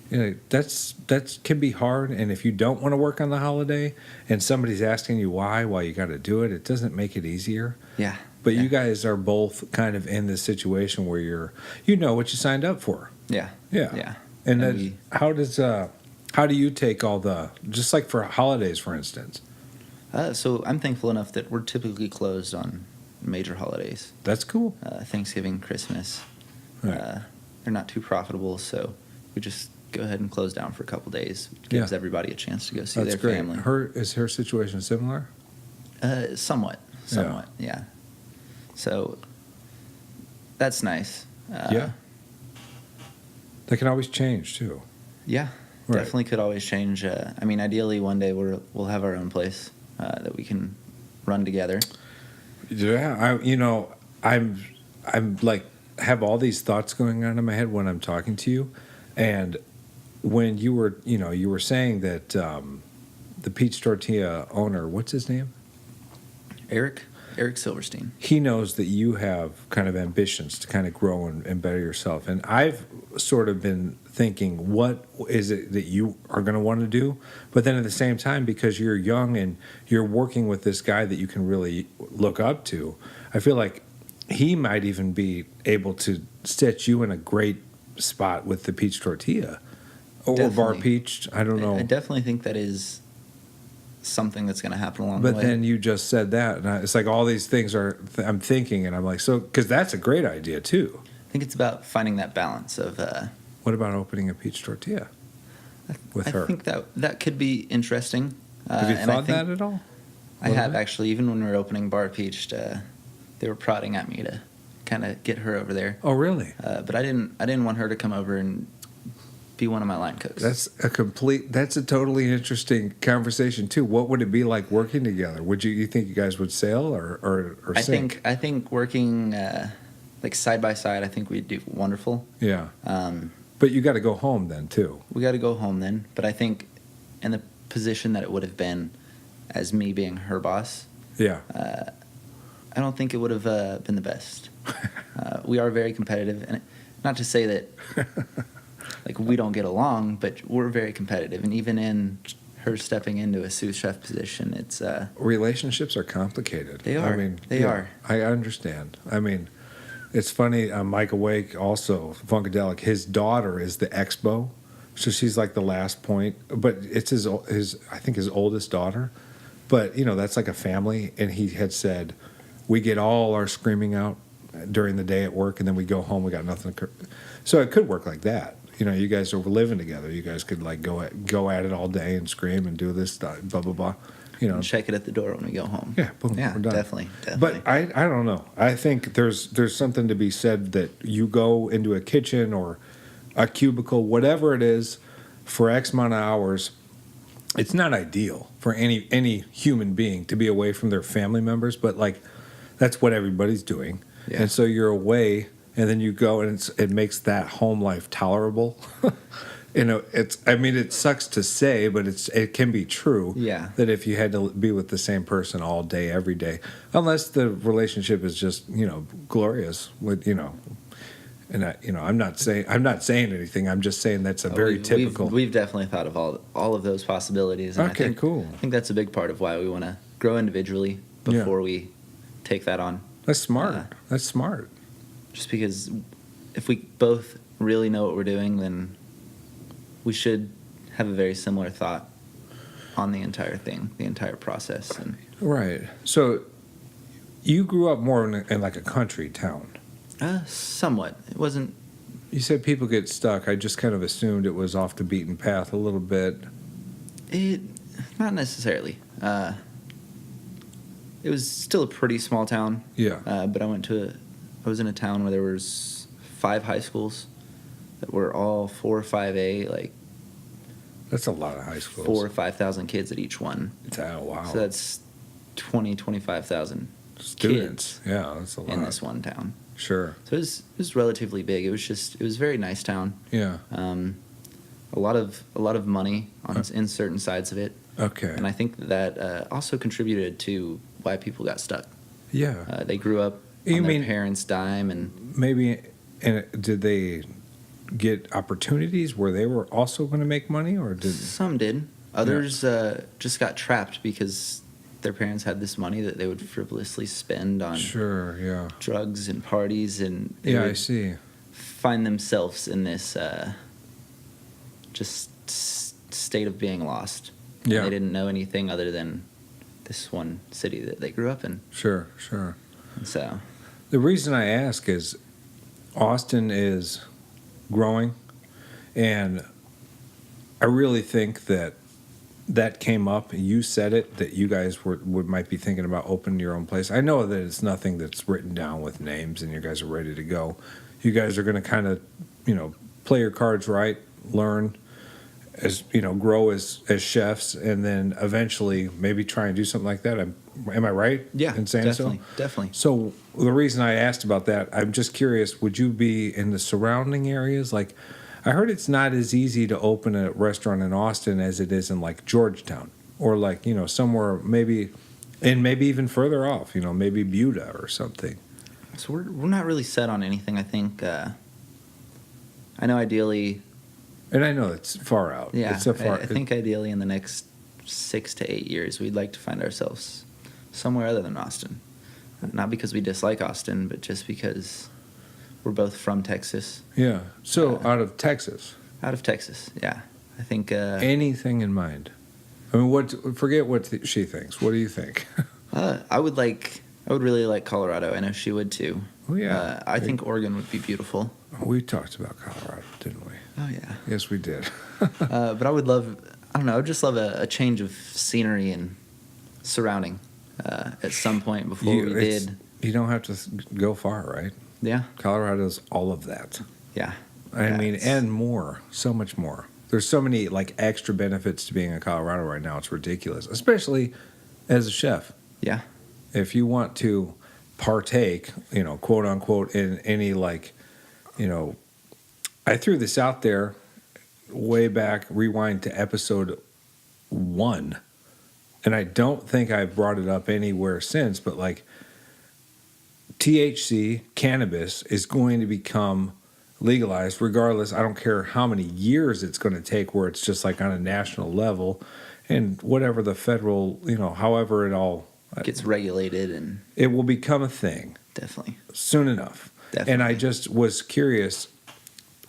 That can be hard, and if you don't want to work on the holiday and somebody's asking you why you got to do it, it doesn't make it easier. Yeah. But you guys are both kind of in this situation where you know what you signed up for. Yeah. Yeah. And then how do you take all just like for holidays, for instance? So I'm thankful enough that we're typically closed on major holidays. That's cool. Thanksgiving, Christmas. Right. They're not too profitable, so we just go ahead and close down for a couple days. It gives everybody a chance to go see their family. Is her situation similar? Somewhat, yeah. So that's nice. Yeah. That can always change too. Yeah, right. Definitely could always change. I mean, ideally, one day we'll have our own place that we can run together. Yeah, I'm like have all these thoughts going on in my head when I'm talking to you, and when you were saying that the Peach Tortilla owner, what's his name? Eric Silverstein. He knows that you have kind of ambitions to kind of grow and better yourself. And I've sort of been thinking, what is it that you are going to want to do? But then at the same time, because you're young and you're working with this guy that you can really look up to, I feel like he might even be able to set you in a great spot with the Peach Tortilla. Or Definitely. Bar Peach, I don't know. I definitely think that is something that's going to happen along the way. But then you just said that, and it's like all these things I'm thinking, and I'm like, so, because that's a great idea, too. I think it's about finding that balance of... what about opening a Peach Tortilla with her? I think that could be interesting. Have you thought that at all? I have, actually. Even when we were opening Bar Peach, they were prodding at me to kind of get her over there. Oh, really? But I didn't want her to come over and be one of my line cooks. That's a totally interesting conversation too. What would it be like working together? You think you guys would sail or sink? I think working like side by side, I think we'd do wonderful. Yeah. But you got to go home then too. We got to go home then. But I think in the position that it would have been as me being her boss, yeah, I don't think it would have been the best. We are very competitive, and not to say that like we don't get along, but we're very competitive. And even in her stepping into a sous chef position, it's relationships are complicated. They are. I mean, they are. I understand. I mean, it's funny. Micah Wake, also Funkadelic. His daughter is the expo, so she's like the last point. But it's his I think his oldest daughter. But that's like a family. And he had said, we get all our screaming out during the day at work, and then we go home. We got nothing. So it could work like that. You guys are living together. You guys could like go at it all day and scream and do this stuff, blah blah blah. And check it at the door when we go home. Yeah, boom, yeah, we're done. Definitely. But I don't know. I think there's something to be said that you go into a kitchen or a cubicle, whatever it is, for X amount of hours. It's not ideal for any human being to be away from their family members, but like that's what everybody's doing. Yeah. And so you're away. And then you go, and it makes that home life tolerable. It sucks to say, but it can be true. Yeah. That if you had to be with the same person all day, every day, unless the relationship is just glorious with and I'm not saying anything. I'm just saying that's a very typical. We've definitely thought of all of those possibilities. And okay, cool. I think that's a big part of why we want to grow individually before we take that on. That's smart. That's smart. Just because if we both really know what we're doing, then we should have a very similar thought. on the entire thing, the entire process. And Right. So you grew up more in like a country town. somewhat. It wasn't. You said people get stuck. I just kind of assumed it was off the beaten path a little bit. Not necessarily. It was still a pretty small town. Yeah. But I was in a town where there was 5 high schools that were all 4 or 5A, like That's a lot of high schools. 4,000 or 5,000 kids at each one. Oh, wow. So that's 25,000 Students. kids Yeah, that's a lot. in this one town. Sure. So it was relatively big. It was a very nice town. Yeah. A lot of money in certain sides of it. Okay. And I think that also contributed to why people got stuck. Yeah. They grew up You on their mean- parents' dime, and Maybe, and did they get opportunities where they were also going to make money, or did? some did. Others just got trapped because their parents had this money that they would frivolously spend on Sure. Yeah. drugs and parties, and they Yeah, I would see. find themselves in this state of being lost. Yeah. They didn't know anything other than this one city that they grew up in. Sure. Sure. And so, The reason I ask is Austin is growing, and I really think that came up. You said it, that you guys might be thinking about opening your own place. I know that it's nothing that's written down with names, and you guys are ready to go. You guys are going to kind of, play your cards right, learn, as grow as chefs, and then eventually maybe try and do something like that. Am I right? yeah, in saying so? definitely. So the reason I asked about that, I'm just curious, would you be in the surrounding areas? Like, I heard it's not as easy to open a restaurant in Austin as it is in like Georgetown, or like, somewhere maybe even further off, maybe Buda or something. So we're not really set on anything. I think I know ideally. And I know it's far out. Yeah, It's I think ideally in the next 6 to 8 years, we'd like to find ourselves somewhere other than Austin. Not because we dislike Austin, but just because we're both from Texas. Yeah. So out of Texas. Out of Texas, yeah. I think Anything in mind? I mean, forget what she thinks. What do you think? I would really like Colorado. I know she would too. Oh, yeah. I think Oregon would be beautiful. We talked about Colorado, didn't we? Oh yeah. Yes, we did. But I would just love a change of scenery and surrounding at some point before we did. You don't have to go far, right? Yeah. Colorado's all of that. Yeah. I Yeah, mean, and more, so much more. There's so many like extra benefits to being in Colorado right now. It's ridiculous, especially as a chef. Yeah. If you want to partake, quote unquote, in any I threw this out there way back, rewind to episode 1, and I don't think I've brought it up anywhere since, but like THC, cannabis, is going to become legalized regardless. I don't care how many years it's going to take, where it's just like on a national level, and whatever the federal, however it all Gets regulated, and it will become a thing definitely. soon enough. Definitely. And I just was curious,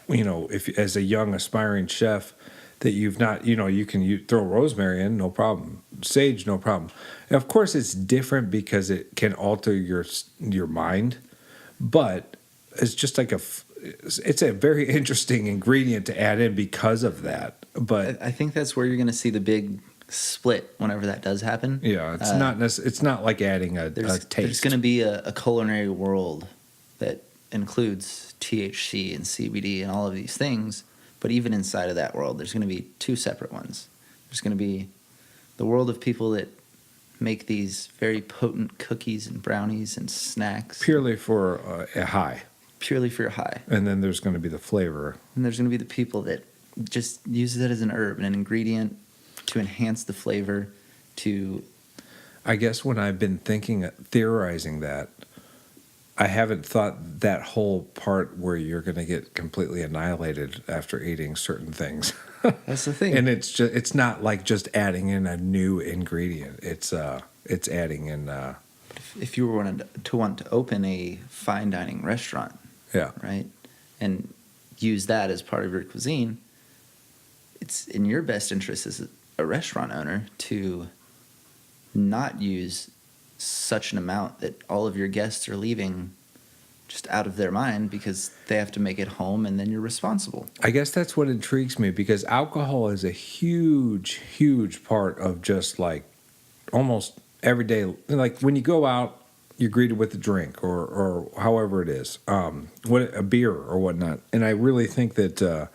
if as a young aspiring chef, that you've not, you throw rosemary in, no problem. Sage, no problem. And of course, it's different because it can alter your mind, but it's just like it's a very interesting ingredient to add in because of that. But I think that's where you're going to see the big split whenever that does happen. yeah, it's not like adding a taste. There's going to be a culinary world that includes THC and CBD and all of these things, but even inside of that world, there's going to be 2 separate ones. There's going to be the world of people that make these very potent cookies and brownies and snacks purely for a high. purely for your high. And then there's going to be the flavor. And there's going to be the people that just use it as an herb and an ingredient to enhance the flavor, to... I guess when I've been theorizing that, I haven't thought that whole part where you're going to get completely annihilated after eating certain things. That's the thing. And it's not like just adding in a new ingredient. It's adding in... if you were to want to open a fine dining restaurant, yeah. right, and use that as part of your cuisine, it's in your best interest a restaurant owner to not use such an amount that all of your guests are leaving just out of their mind because they have to make it home, and then you're responsible. I guess that's what intrigues me, because alcohol is a huge, huge part of just like almost every day. Like when you go out, you're greeted with a drink or however it is, a beer or whatnot. And I really think that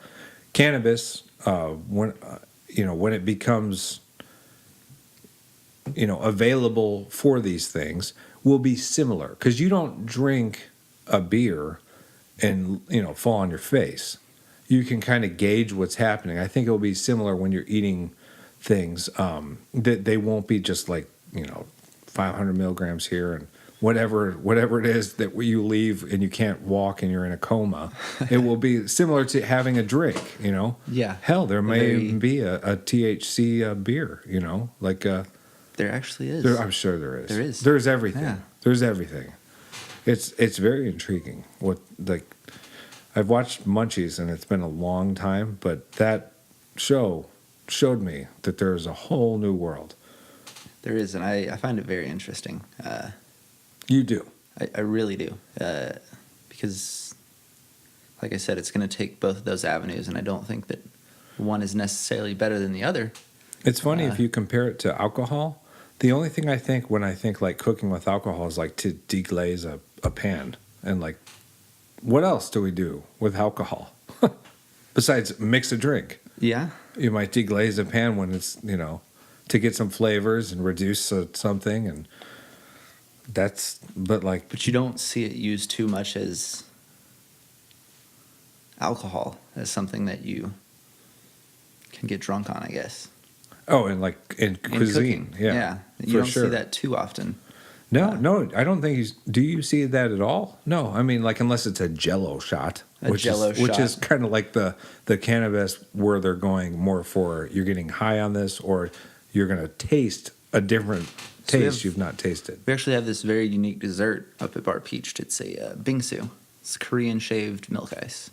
cannabis, when it becomes available for these things, will be similar, because you don't drink a beer and fall on your face. You can kind of gauge what's happening. I think it will be similar when you're eating things, that they won't be just like 500 milligrams here and whatever it is that you leave and you can't walk and you're in a coma. It will be similar to having a drink. Yeah. Hell, there may even be a THC beer. There actually is. I'm sure there is. There is. There's everything. Yeah. There's everything. It's very intriguing. I've watched Munchies, and it's been a long time, but that show showed me that there's a whole new world. There is, and I find it very interesting. You do. I really do. Because, like I said, it's going to take both of those avenues, and I don't think that one is necessarily better than the other. It's funny if you compare it to alcohol. The only thing I think when I think like cooking with alcohol is like to deglaze a pan. And like, what else do we do with alcohol? Besides mix a drink. Yeah. You might deglaze a pan when it's, to get some flavors and reduce something. And but you don't see it used too much as alcohol, as something that you can get drunk on, I guess. Oh, and like in cuisine. Cooking. Yeah. You don't see that too often. No, I don't think do you see that at all? No, I mean, like, unless it's a Jello shot. Which is kind of like the cannabis, where they're going more for you're getting high on this, or you're going to taste a different taste you've not tasted. We actually have this very unique dessert up at Bar Peached. It's a Bingsu. It's Korean shaved milk ice.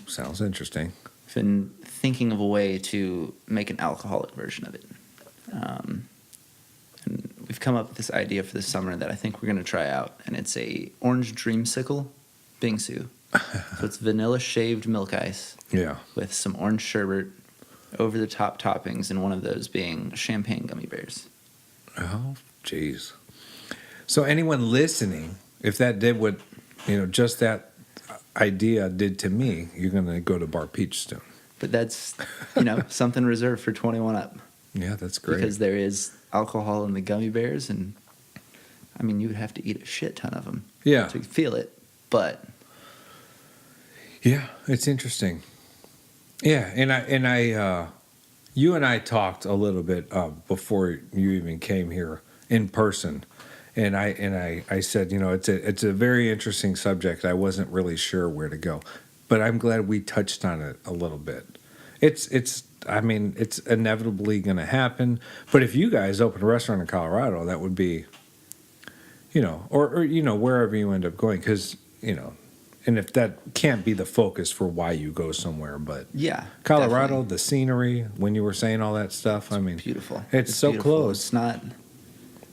Sounds interesting. I've been thinking of a way to make an alcoholic version of it. And we've come up with this idea for the summer that I think we're going to try out, and it's a orange Dreamsicle Bingsu. So it's vanilla shaved milk ice, with some orange sherbet, over the top toppings, and one of those being champagne gummy bears. Oh, jeez. So anyone listening, if that did what just that idea did to me, you're going to go to Bar Peach soon. But that's something reserved for 21 up. Yeah, that's great. Because there is alcohol in the gummy bears, and I mean, you would have to eat a shit ton of them. Yeah. To feel it, but yeah, it's interesting. Yeah, and I you and I talked a little bit before you even came here in person, and I said, it's a very interesting subject. I wasn't really sure where to go, but I'm glad we touched on it a little bit. It's inevitably going to happen. But if you guys open a restaurant in Colorado, that would be, or wherever you end up going, because and if that can't be the focus for why you go somewhere, but yeah, Colorado, definitely. The scenery, when you were saying all that stuff, beautiful. It's so beautiful. close. It's not,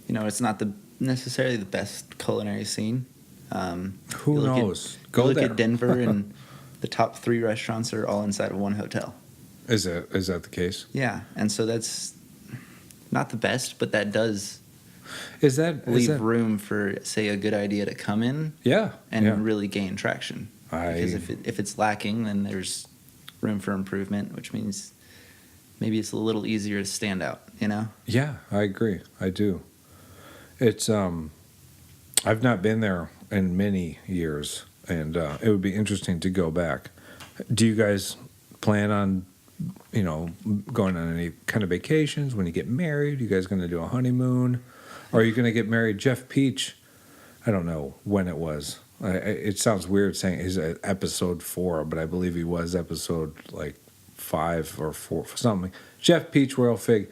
it's not necessarily the best culinary scene. Who knows? Go look at Denver, and the top 3 restaurants are all inside of one hotel. Is that the case? Yeah, and so that's not the best, but that does leave room for, say, a good idea to come in. Yeah, and really gain traction. Because if it's lacking, then there's room for improvement, which means maybe it's a little easier to stand out. Yeah, I agree. I do. It's I've not been there in many years, and it would be interesting to go back. Do you guys plan on going on any kind of vacations when you get married? You guys going to do a honeymoon? Or are you going to get married? Jeff Peach, I don't know when it was. It sounds weird saying he's episode 4, but I believe he was episode like 5 or 4, something. Jeff Peach, Royal Fig,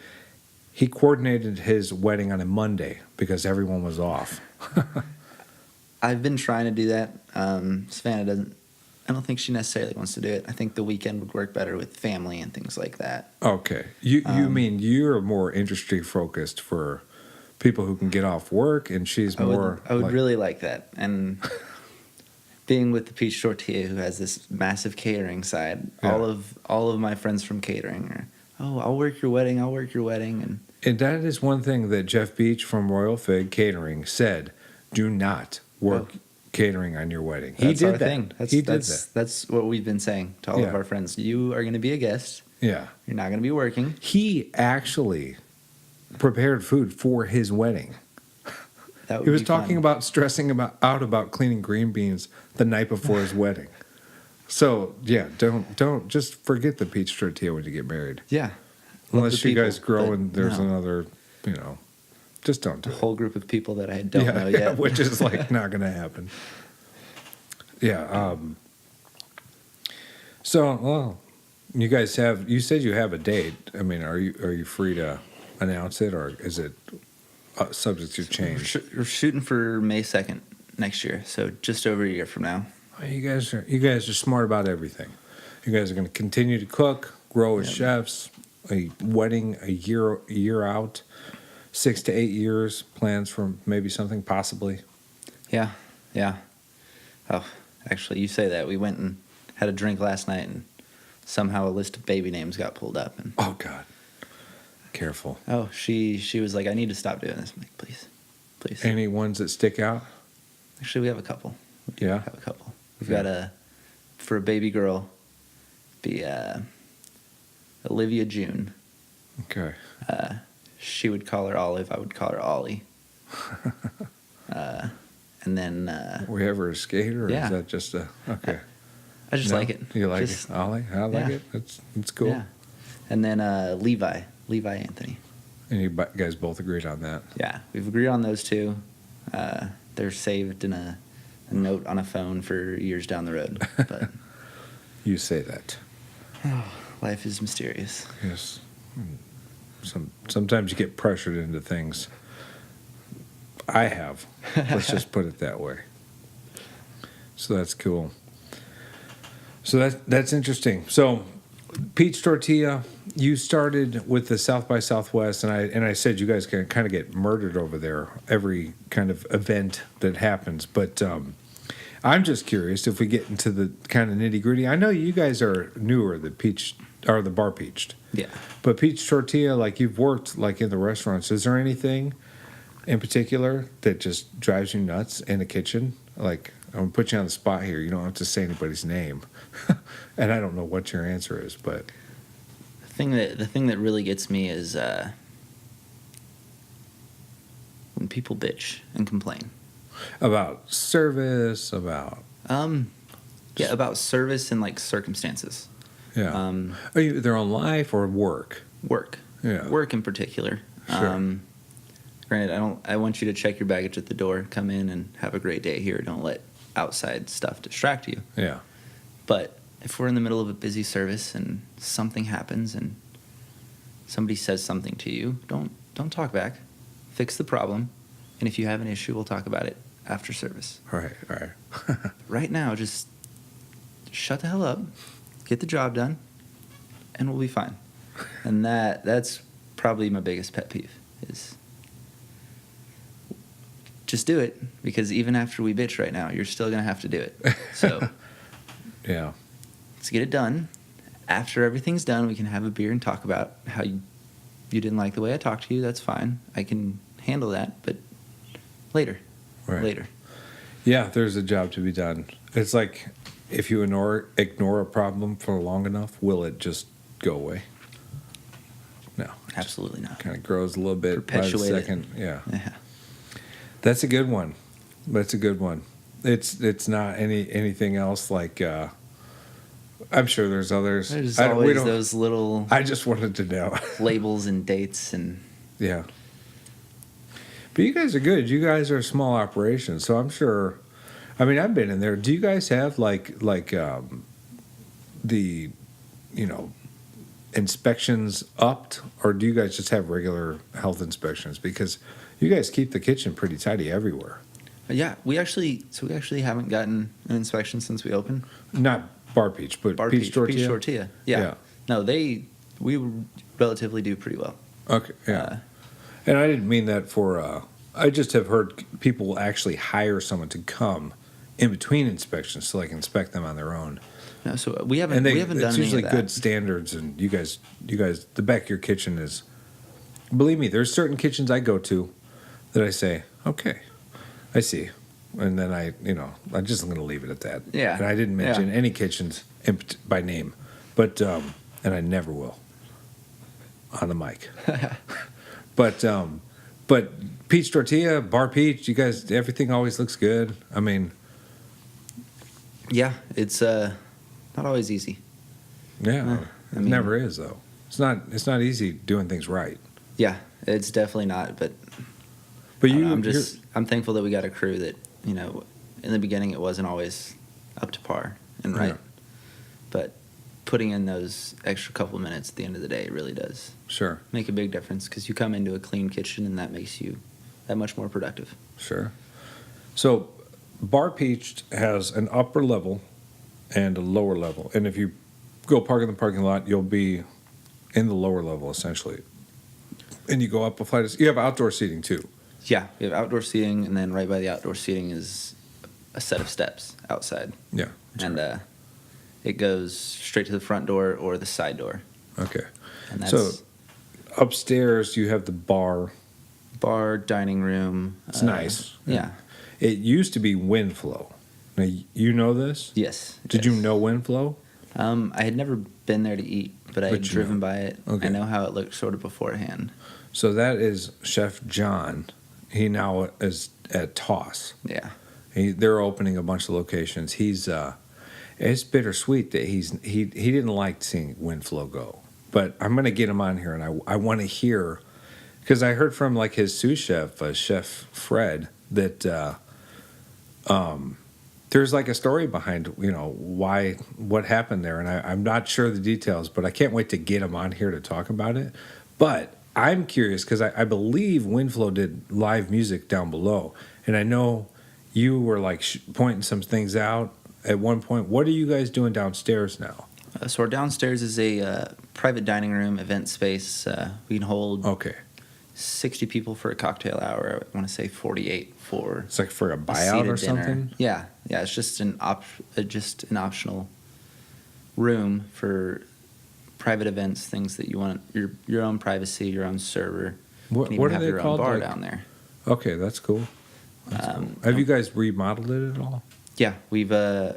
he coordinated his wedding on a Monday because everyone was off. I've been trying to do that. Savannah doesn't don't think she necessarily wants to do it. I think the weekend would work better with family and things like that. Okay. You mean you're more industry focused for people who can get off work, and she's more. I would really like that. And being with the Peach Tortilla, who has this massive catering side, Yeah. all of my friends from catering are, I'll work your wedding, And that is one thing that Jeff Beach from Royal Fig Catering said: do not work catering on your wedding. He did that. That's what we've been saying to all of our friends. You are going to be a guest. Yeah. You're not going to be working. He actually prepared food for his wedding. He was talking about stressing out about cleaning green beans the night before his wedding. So yeah, don't just forget the peach tortilla when you get married. Yeah, unless you guys grow and there's another, just don't do it. A whole group of people that I don't know yet, which is like not going to happen. Yeah. So, well, you guys have. You said you have a date. I mean, are you free to announce it, or is it subject to change? We're shooting for May 2nd next year, so just over a year from now. You guys are smart about everything. You guys are going to continue to cook, grow as chefs. A wedding a year out, 6 to 8 years. Plans for maybe something possibly. Yeah. Oh, actually, you say that. We went and had a drink last night, and somehow a list of baby names got pulled up. And oh God, careful. Oh, she was like, I need to stop doing this. I'm like, please. Any ones that stick out? Actually, we have a couple. Yeah, have a couple. We've got for a baby girl, be Olivia June. Okay. She would call her Olive. I would call her Ollie. And then we ever a skater, or is that just a okay? I just like it. You like it, Ollie? I like it. It's cool. Yeah. And then Levi Anthony. And you guys both agreed on that. Yeah, we've agreed on those two. They're saved in a note on a phone for years down the road. But you say that. Life is mysterious. Yes. Sometimes you get pressured into things. I have. Let's just put it that way. So that's cool. So that's interesting. So peach tortilla, you started with the South by Southwest, and I said you guys can kind of get murdered over there every kind of event that happens. But I'm just curious if we get into the kind of nitty gritty. I know you guys are newer, the Bar Peached. Yeah. But peach tortilla, like you've worked like in the restaurants. Is there anything in particular that just drives you nuts in the kitchen? Like, I'm gonna put you on the spot here. You don't have to say anybody's name, and I don't know what your answer is, but the thing that really gets me is when people bitch and complain about service, about about service and like circumstances. Yeah. Are you their own life or work? Work. Yeah. Work in particular. Sure. Granted, I want you to check your baggage at the door, come in and have a great day here. Don't let outside stuff distract you. Yeah. But if we're in the middle of a busy service and something happens and somebody says something to you, don't talk back. Fix the problem. And if you have an issue, we'll talk about it after service. All right. Right now, just shut the hell up, get the job done, and we'll be fine. And that's probably my biggest pet peeve is just do it, because even after we bitch right now, you're still going to have to do it. So yeah, let's get it done. After everything's done, we can have a beer and talk about how you didn't like the way I talked to you. That's fine. I can handle that, but later. Right. Later. Yeah, there's a job to be done. It's like if you ignore a problem for long enough, will it just go away? No. Absolutely not. Kind of grows a little bit by the Perpetuate second. it. Yeah. Yeah. That's a good one. It's not anything else like I'm sure there's others. There's always those little I just wanted to know labels and dates and yeah. But you guys are good. You guys are a small operation, so I'm sure. I mean, I've been in there. Do you guys have like the inspections upped, or do you guys just have regular health inspections? Because you guys keep the kitchen pretty tidy everywhere. Yeah, we actually haven't gotten an inspection since we opened. Not Bar Peach, but Bar Peach Tortilla? Peach Tortilla. Yeah. No, we relatively do pretty well. Okay, yeah. And I didn't mean that for, I just have heard people actually hire someone to come in between inspections to like inspect them on their own. No, so we haven't done any of that. It's usually good standards, and you guys, the back of your kitchen is, believe me, there's certain kitchens I go to that I say, okay, I see. And then I'm just going to leave it at that. Yeah. And I didn't mention any kitchens by name, but, and I never will on the mic. But Peach Tortilla, Bar Peach, you guys, everything always looks good. I mean, yeah, it's not always easy. Yeah, it never is though. It's not easy doing things right. Yeah, it's definitely not. But I'm thankful that we got a crew that in the beginning it wasn't always up to par and right, but putting in those extra couple minutes at the end of the day really does make a big difference, because you come into a clean kitchen and that makes you that much more productive. Sure. So Bar Peach has an upper level and a lower level, and if you go park in the parking lot, you'll be in the lower level essentially, and you go up a flight of, you have outdoor seating too. Yeah, we have outdoor seating, and then right by the outdoor seating is a set of steps outside. Yeah. And it goes straight to the front door or the side door. Okay. And that's so upstairs you have the bar, dining room. It's nice. Yeah. It used to be wind flow. Now, you know this? Yes. Did you know wind flow? I had never been there to eat, but I had driven by it. Okay. I know how it looked sort of beforehand. So that is Chef John. He now is at Toss. Yeah. They're opening a bunch of locations. It's bittersweet that he didn't like seeing wind flow go. But I'm going to get him on here, and I want to hear, because I heard from like his sous chef, Chef Fred, that there's like a story behind what happened there, and I'm not sure the details, but I can't wait to get him on here to talk about it. But I'm curious because I believe Windflow did live music down below, and I know you were like pointing some things out at one point. What are you guys doing downstairs now? So our downstairs is a private dining room event space. We can hold 60 people for a cocktail hour. I want to say 48 for. It's like for a buyout or something. Yeah. It's just an optional room for private events, things that you want, your own privacy, your own server. What you can are have they your called? own bar down there. Okay, that's cool. Cool. Have you guys remodeled it at all? Yeah, we've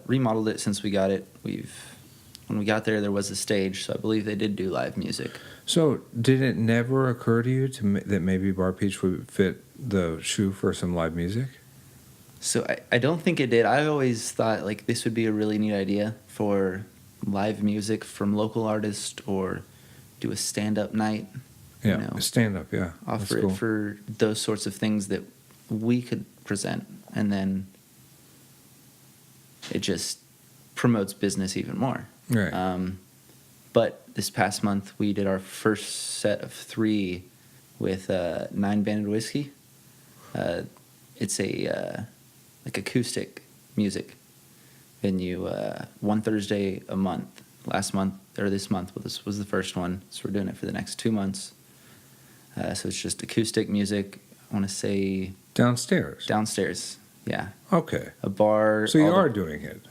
remodeled it since we got it. When we got there was a stage, so I believe they did do live music. So did it never occur to you that maybe Bar Peach would fit the shoe for some live music? So I don't think it did. I always thought like this would be a really neat idea for live music from local artists, or do a stand-up night. Yeah, a stand-up, yeah. Offer it for those sorts of things that we could present, and then it just promotes business even more. Right. But this past month, we did our first set of 3 with 9 Banded Whiskey. It's a like acoustic music venue. One Thursday a month. This month, this was the first one, so we're doing it for the next 2 months. So it's just acoustic music. I want to say downstairs. Yeah. Okay. A bar. So you are doing it.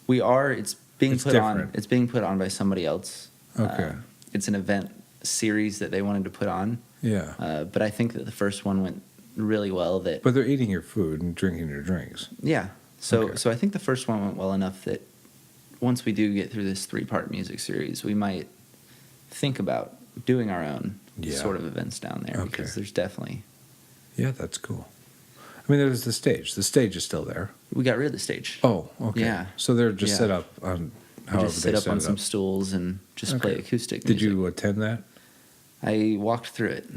We are. It's being put on. It's being put on by somebody else. Okay. It's an event series that they wanted to put on. Yeah. But I think that the first one went really well. But they're eating your food and drinking your drinks. Yeah. So I think the first one went well enough that once we do get through this 3-part music series, we might think about doing our own sort of events down there, because there's definitely. Yeah, that's cool. I mean, there's the stage. The stage is still there. We got rid of the stage. Oh, okay. Yeah. So they're just set up on however just set up on some stools and just play acoustic music. Did you attend that? I walked through it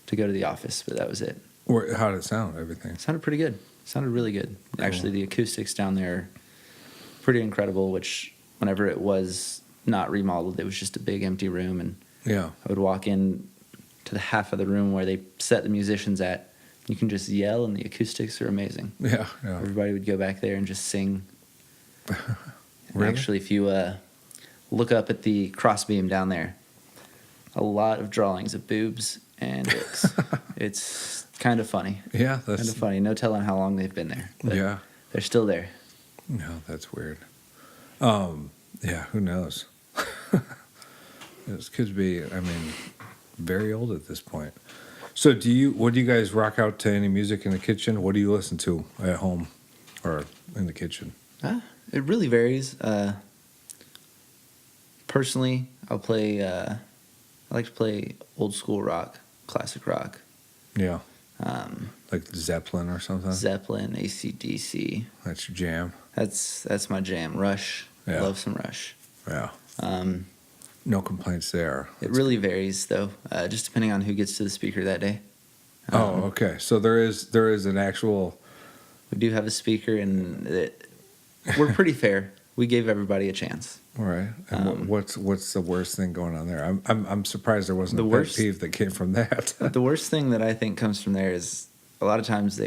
to go to the office, but that was it. How did it sound, everything? It sounded pretty good. It sounded really good. Cool. Actually, the acoustics down there are pretty incredible, which whenever it was not remodeled, it was just a big empty room, and I would walk in to the half of the room where they set the musicians at, You can just yell, and the acoustics are amazing. Yeah. Everybody would go back there and just sing. Really? Actually, if you look up at the crossbeam down there, a lot of drawings of boobs and dicks. It's kind of funny. Yeah, Kind of funny. No telling how long they've been there. But yeah. they're still there. No, that's weird. Yeah, who knows? This could be, I mean, very old at this point. So what do you guys rock out to any music in the kitchen? What do you listen to at home or in the kitchen? It really varies. Personally, I like to play old school rock, classic rock. Yeah. Like Zeppelin or something? Zeppelin, AC/DC. That's your jam? That's my jam. Rush. Yeah. Love some Rush. Yeah. No complaints there. It really varies, though, just depending on who gets to the speaker that day. Okay. So there is an actual... We do have a speaker, and we're pretty fair. We gave everybody a chance. All right. And what's the worst thing going on there? I'm surprised there wasn't a pet peeve that came from that. The worst thing that I think comes from there is a lot of times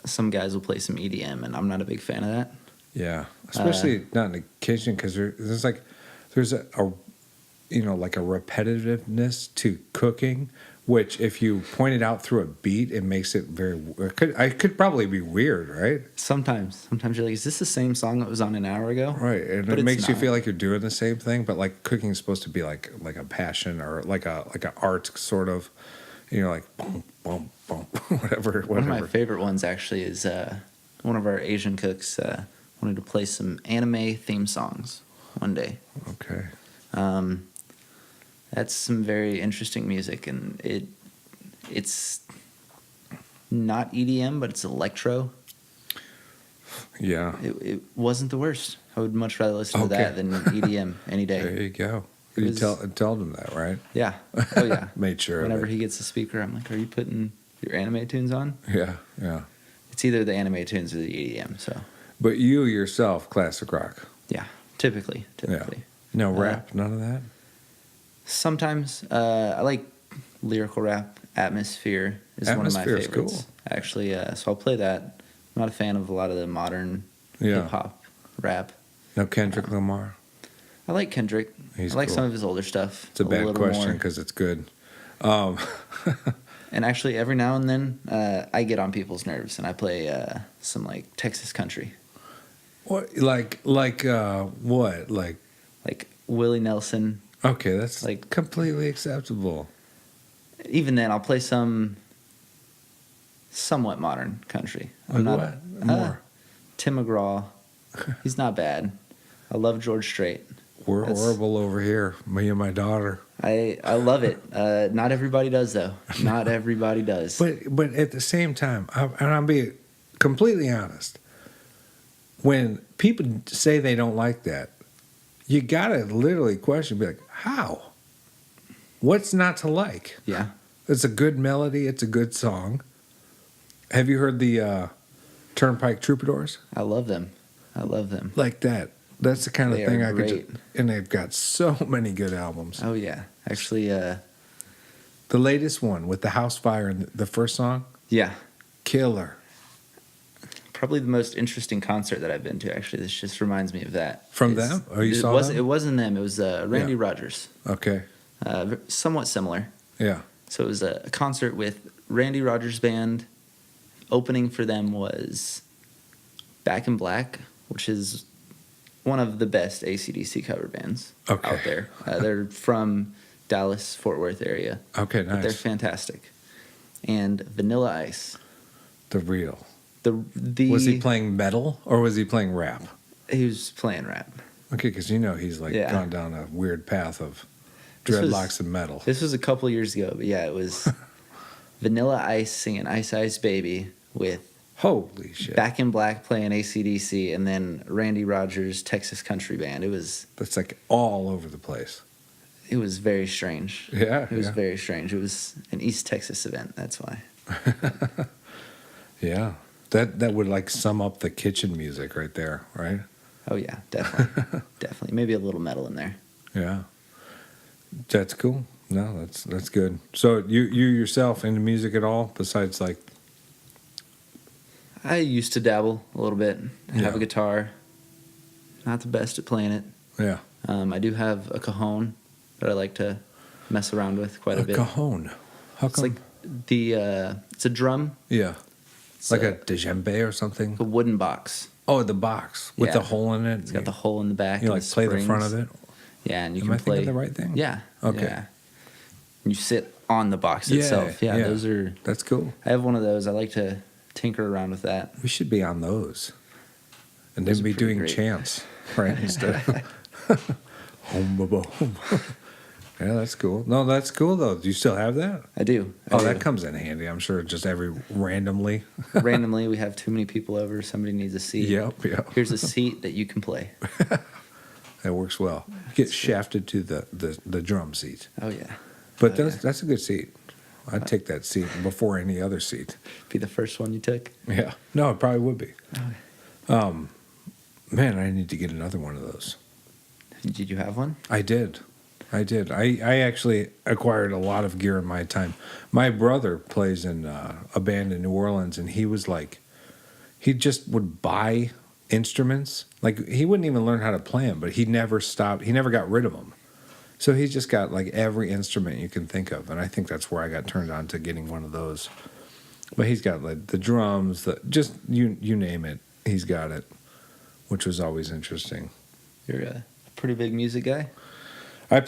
some guys will play some EDM, and I'm not a big fan of that. Yeah, especially not in the kitchen, because there's a like a repetitiveness to cooking, which if you point it out through a beat, it makes it I could probably be weird, right? Sometimes you're like, is this the same song that was on an hour ago? Right, and but it makes you feel like you're doing the same thing, but like cooking is supposed to be like a passion or like a art sort of, like boom, boom, boom, whatever. One of my favorite ones actually is one of our Asian cooks wanted to play some anime theme songs one day. Okay. That's some very interesting music, and it's not EDM, but it's electro. Yeah. It wasn't the worst. I would much rather listen to that than EDM any day. There you go. You tell them that, right? Yeah. Oh, yeah. Made sure. Whenever he gets the speaker, I'm like, are you putting your anime tunes on? Yeah, yeah. It's either the anime tunes or the EDM, so. But you yourself, classic rock. Yeah, typically. Yeah. No rap, none of that? Sometimes. I like lyrical rap. Atmosphere is one of my favorites. Cool. Actually, so I'll play that. I'm not a fan of a lot of the modern hip-hop rap. No Kendrick Lamar? I like Kendrick. He's I like cool. some of his older stuff. It's a bad question because it's good. And actually, every now and then, I get on people's nerves, and I play some like Texas country. What like what like Willie Nelson? Okay, that's like completely acceptable. Even then, I'll play some somewhat modern country. Like what? More. Tim McGraw. He's not bad. I love George Strait. We're horrible over here, me and my daughter. I love it. Not everybody does, though. Not everybody does. But at the same time, I'll be completely honest. When people say they don't like that, you gotta literally question, be like, how? What's not to like? Yeah. It's a good melody. It's a good song. Have you heard the Turnpike Troubadours? I love them. Like that. That's the kind of They thing are I great. could. And they've got so many good albums. Oh yeah, actually. The latest one with the house fire and the first song. Yeah. Killer. Probably the most interesting concert that I've been to. Actually, this just reminds me of that. From them? Oh, you saw them? It wasn't them. It was Randy Rogers. Okay. Somewhat similar. Yeah. So it was a concert with Randy Rogers Band. Opening for them was Back in Black, which is one of the best AC/DC cover bands out there. They're from Dallas, Fort Worth area. Okay, nice. They're fantastic. And Vanilla Ice. The real. The Was he playing metal or was he playing rap? He was playing rap. Okay, because he's gone down a weird path of dreadlocks and metal. This was a couple years ago, but yeah, it was Vanilla Ice singing Ice Ice Baby with Holy shit. Back in Black playing AC/DC, and then Randy Rogers' Texas Country Band. That's like all over the place. It was very strange. Yeah. It was very strange. It was an East Texas event, that's why. Yeah. That would like sum up the kitchen music right there, right? Oh yeah, definitely. Definitely. Maybe a little metal in there. Yeah. That's cool. No, that's good. So you yourself into music at all besides like I used to dabble a little bit. I have Yeah. a guitar. Not the best at playing it. Yeah. I do have a cajon that I like to mess around with quite a bit. Cajon. How It's come? like it's a drum. Yeah. It's Like a djembe or something. a wooden box. Oh, the box with Yeah. the hole in it. It's got the hole in the back. You and like play the front of springs. it. Yeah, and you Am can I play. thinking the right thing? Yeah. Okay. Yeah. And you sit on the box itself. Yeah, those are. That's cool. I have one of those. I like to tinker around with that. We should be on those, and Those then are be pretty doing great. chants, right? Instead of home, home. Yeah, that's cool. No, that's cool though. Do you still have that? I do. Oh, I that do. comes in handy. I'm sure just randomly. Randomly, we have too many people over. Somebody needs a seat. Yep. Here's a seat that you can play. That works well. Get shafted to the drum seat. Oh yeah. But Oh, that's a good seat. I'd take that seat before any other seat. Be the first one you took. Yeah. No, it probably would be. Oh. Man, I need to get another one of those. Did you have one? I did. I actually acquired a lot of gear in my time. My brother plays in a band in New Orleans, and he was like, he just would buy instruments. Like, he wouldn't even learn how to play them, but he never stopped. He never got rid of them. So he's just got like every instrument you can think of, and I think that's where I got turned on to getting one of those. But he's got like the drums, just you name it, he's got it, which was always interesting. You're a pretty big music guy I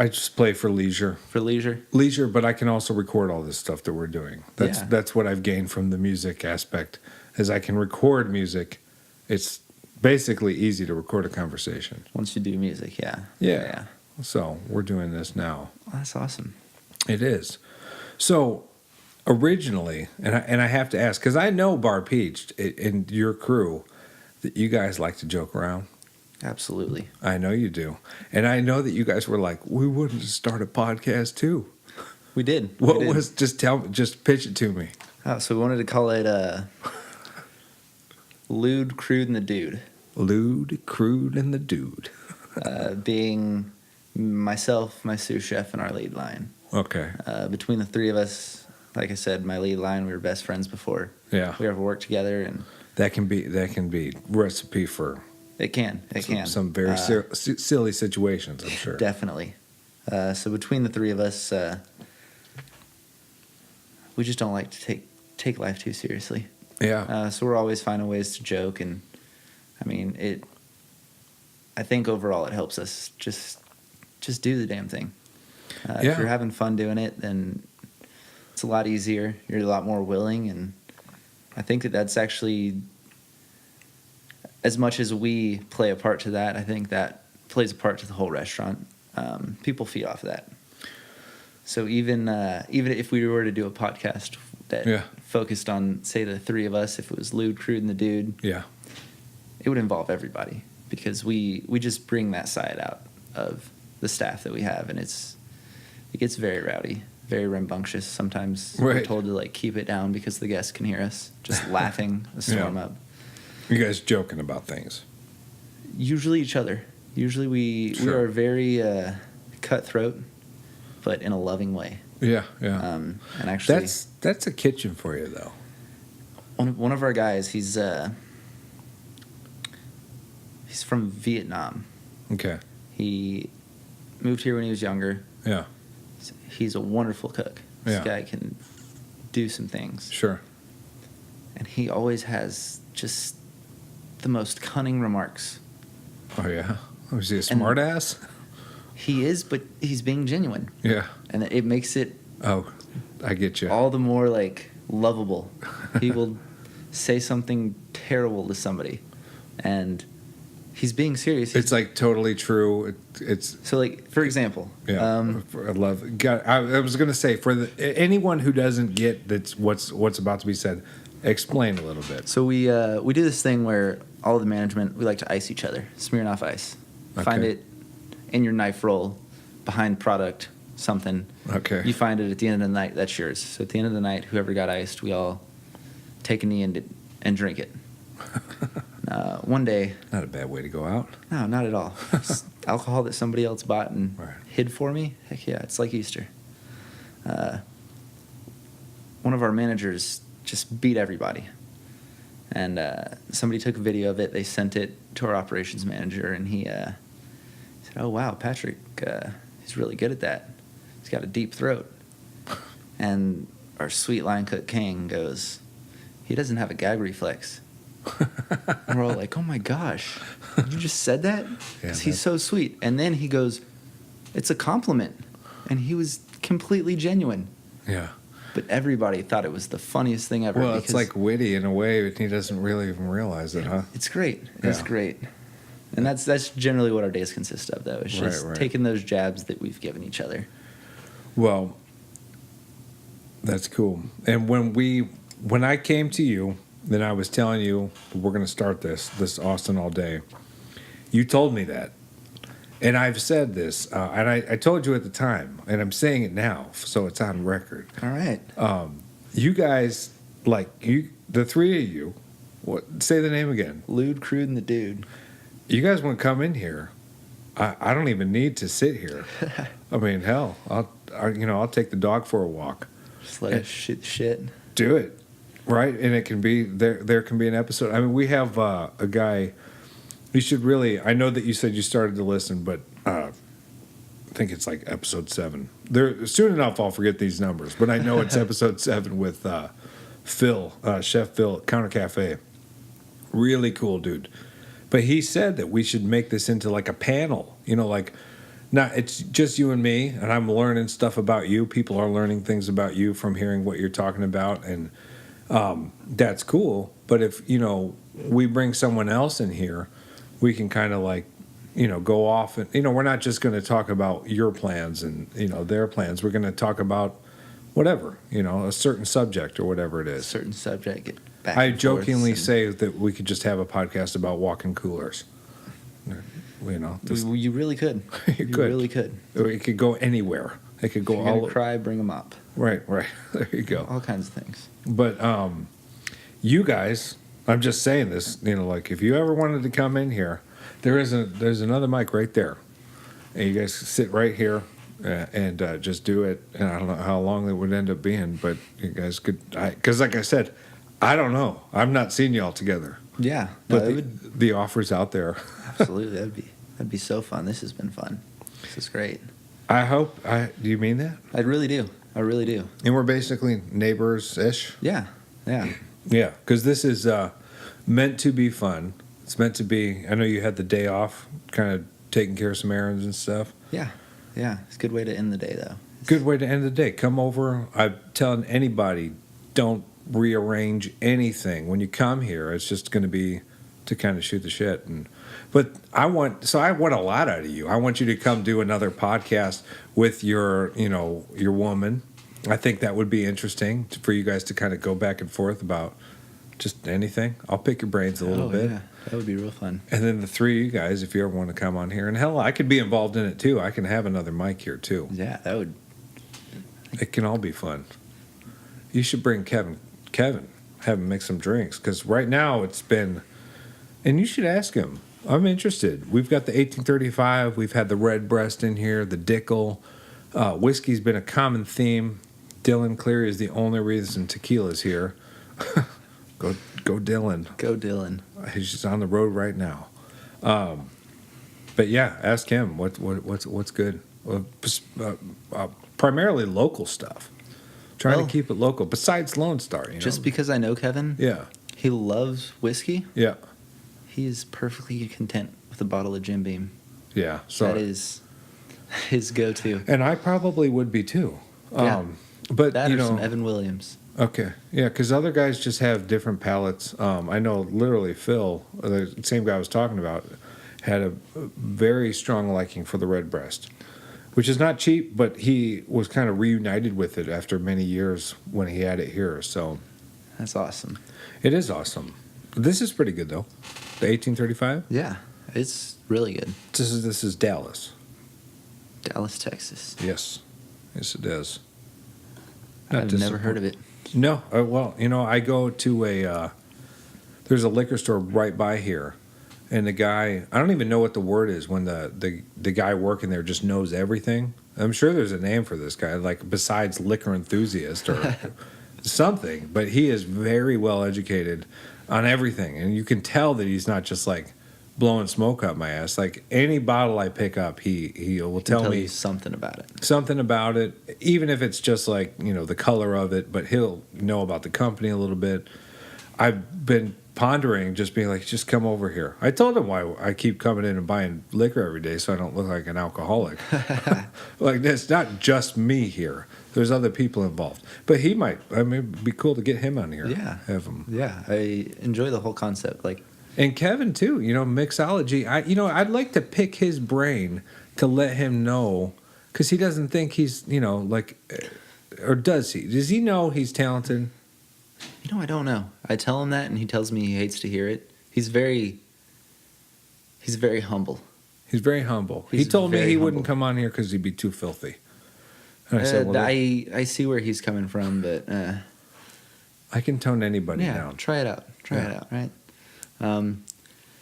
just play for leisure, for leisure. but I can also record all this stuff that we're doing. That's what I've gained from the music aspect, is I can record music. It's basically easy to record a conversation. Once you do music, yeah. Yeah. So we're doing this now. Well, that's awesome. It is. So originally, and I have to ask, because I know Bar Peached and your crew, that you guys like to joke around. Absolutely. I know you do. And I know that you guys were like, we wouldn't start a podcast too. We did. What We did. was, just pitch it to me. Oh, so we wanted to call it Lewd, Crude, and the Dude. Lewd, Crude, and the Dude. Being myself, my sous chef, and our lead line. Okay. Between the three of us, like I said, my lead line, we were best friends before. Yeah. We ever worked together, and That can be recipe for it can. some very silly situations, I'm sure. Definitely. So between the three of us, we just don't like to take life too seriously. Yeah. So we're always finding ways to joke, and I mean, I think overall it helps us just do the damn thing. Yeah. If you're having fun doing it, then it's a lot easier. You're a lot more willing, and I think that's actually, as much as we play a part to that, I think that plays a part to the whole restaurant. People feed off of that. So even if we were to do a podcast that focused on, say, the three of us, if it was Lewd, Crude, and the Dude, Yeah. it would involve everybody, because we just bring that side out of the staff that we have, and it gets very rowdy, very rambunctious. Sometimes we're Right. told to like keep it down because the guests can hear us just laughing a storm up. You guys joking about things. Usually each other. Usually we Sure. are very cutthroat, but in a loving way. Yeah. And actually, That's a kitchen for you, though. one of our guys, he's from Vietnam. Okay. He moved here when he was younger. Yeah. He's a wonderful cook. This Yeah. guy can do some things. Sure. And he always has just the most cunning remarks. Oh, yeah. Oh, is he a smart ass? He is, but he's being genuine. Yeah. And it makes it Oh, I get you. all the more like lovable. He will say something terrible to somebody, and he's being serious. It's like totally true. It's So, like, for example, yeah. I love. God, I was gonna say, for anyone who doesn't get that's what's about to be said, explain a little bit. so we do this thing where all of the management, we like to ice each other, Smirnoff Ice. Find Okay. it in your knife roll, behind product, something. Okay. You find it at the end of the night, that's yours. So at the end of the night, whoever got iced, we all take a knee and drink it. One day, Not a bad way to go out. no, not at all. It's alcohol that somebody else bought and Right. hid for me. Heck yeah, it's like Easter. One of our managers just beat everybody. And somebody took a video of it. They sent it to our operations manager, and he said, "Oh, wow, Patrick, he's really good at that. He's got a deep throat." And our sweet line cook King goes, "He doesn't have a gag reflex." And we're all like, "Oh my gosh, you just said that?" Yeah, He's so sweet. And then he goes, "It's a compliment." And he was completely genuine. Yeah. But everybody thought it was the funniest thing ever. Well, it's like witty in a way, but he doesn't really even realize it, huh? It's great. It's great. And that's generally what our days consist of, though. It's just taking those jabs that we've given each other. Well, that's cool. And when I came to you, then I was telling you we're going to start this Austin all day. You told me that, and I've said this, and I told you at the time, and I'm saying it now, so it's on record. All right. You guys, the three of you, say the name again. Lude, Crude, and the Dude. You guys want to come in here? I don't even need to sit here. I mean, hell, I'll take the dog for a walk. Just let us shoot the shit. Do it, right? And it can be there can be an episode. I mean, we have a guy. You should really. I know that you said you started to listen, but I think it's like episode 7. Soon enough, I'll forget these numbers, but I know it's episode 7 with Phil, Chef Phil at Counter Cafe. Really cool dude. But he said that we should make this into like a panel. Not it's just you and me, and I'm learning stuff about you. People are learning things about you from hearing what you're talking about, and that's cool. But if we bring someone else in here, we can kind of go off and we're not just going to talk about your plans and their plans. We're going to talk about whatever a certain subject or whatever it is. Certain subject. Get back I and jokingly forth say that we could just have a podcast about walk-in coolers. You really could. You really could. It could go anywhere. It could go if you're all. Gonna cry, bring them up. Right. There you go. All kinds of things. But you guys, I'm just saying this. If you ever wanted to come in here, there's another mic right there, and you guys sit right here and just do it. And I don't know how long it would end up being, but you guys could. Because like I said, I don't know. I've not seen y'all together. Yeah, but the offer's out there. Absolutely, that'd be so fun. This has been fun. This is great. I hope. Do you mean that? I really do. And we're basically neighbors-ish. Yeah. Yeah, because this is meant to be fun. It's meant to be. I know you had the day off, kind of taking care of some errands and stuff. Yeah. It's a good way to end the day, though. Good way to end the day. Come over. I'm telling anybody, don't rearrange anything. When you come here, it's just going to be to kind of shoot the shit. But I want a lot out of you. I want you to come do another podcast with your woman. I think that would be interesting for you guys to kind of go back and forth about just anything. I'll pick your brains a little bit. Yeah. That would be real fun. And then the three of you guys, if you ever want to come on here, and hell, I could be involved in it too. I can have another mic here too. Yeah, that would. It can all be fun. You should bring Kevin, have him make some drinks, because right now it's been, and you should ask him. I'm interested. We've got the 1835. We've had the red breast in here, the Dickel. Whiskey's been a common theme. Dylan Cleary is the only reason tequila's here. Go Dylan. Go Dylan. He's just on the road right now. But yeah, ask him what's good. Primarily local stuff. Trying to keep it local. Besides Lone Star, Just because I know Kevin. Yeah. He loves whiskey. Yeah. He is perfectly content with a bottle of Jim Beam. Yeah. So that is his go-to. And I probably would be too. Yeah. But that or some Evan Williams. Okay. Yeah, because other guys just have different palates. I know literally Phil, the same guy I was talking about, had a very strong liking for the red breast, which is not cheap, but he was kind of reunited with it after many years when he had it here. So that's awesome. It is awesome. This is pretty good, though. The 1835? Yeah, it's really good. This is Dallas. Dallas, Texas. Yes, it is. I've never heard of it. No, well, I go to there's a liquor store right by here, and the guy, I don't even know what the word is when the guy working there just knows everything. I'm sure there's a name for this guy, like besides liquor enthusiast or something, but he is very well educated on everything. And you can tell that he's not just like blowing smoke up my ass. Like any bottle I pick up, he will tell me you something about it. Something about it, even if it's just like, the color of it, but he'll know about the company a little bit. I've been pondering just being like, just come over here. I told him why I keep coming in and buying liquor every day so I don't look like an alcoholic. Like, it's not just me here. There's other people involved. But he might. I mean, it'd be cool to get him on here. Yeah. Have him. Yeah, I enjoy the whole concept. Like, and Kevin, too, mixology. I'd like to pick his brain to let him know, because he doesn't think he's, or does he? Does he know he's talented? I don't know. I tell him that, and he tells me he hates to hear it. He's very humble. He's very humble. He told me he wouldn't come on here because he'd be too filthy. And I said, well, I see where he's coming from, but I can tone anybody down. Try it out. Try it out, right?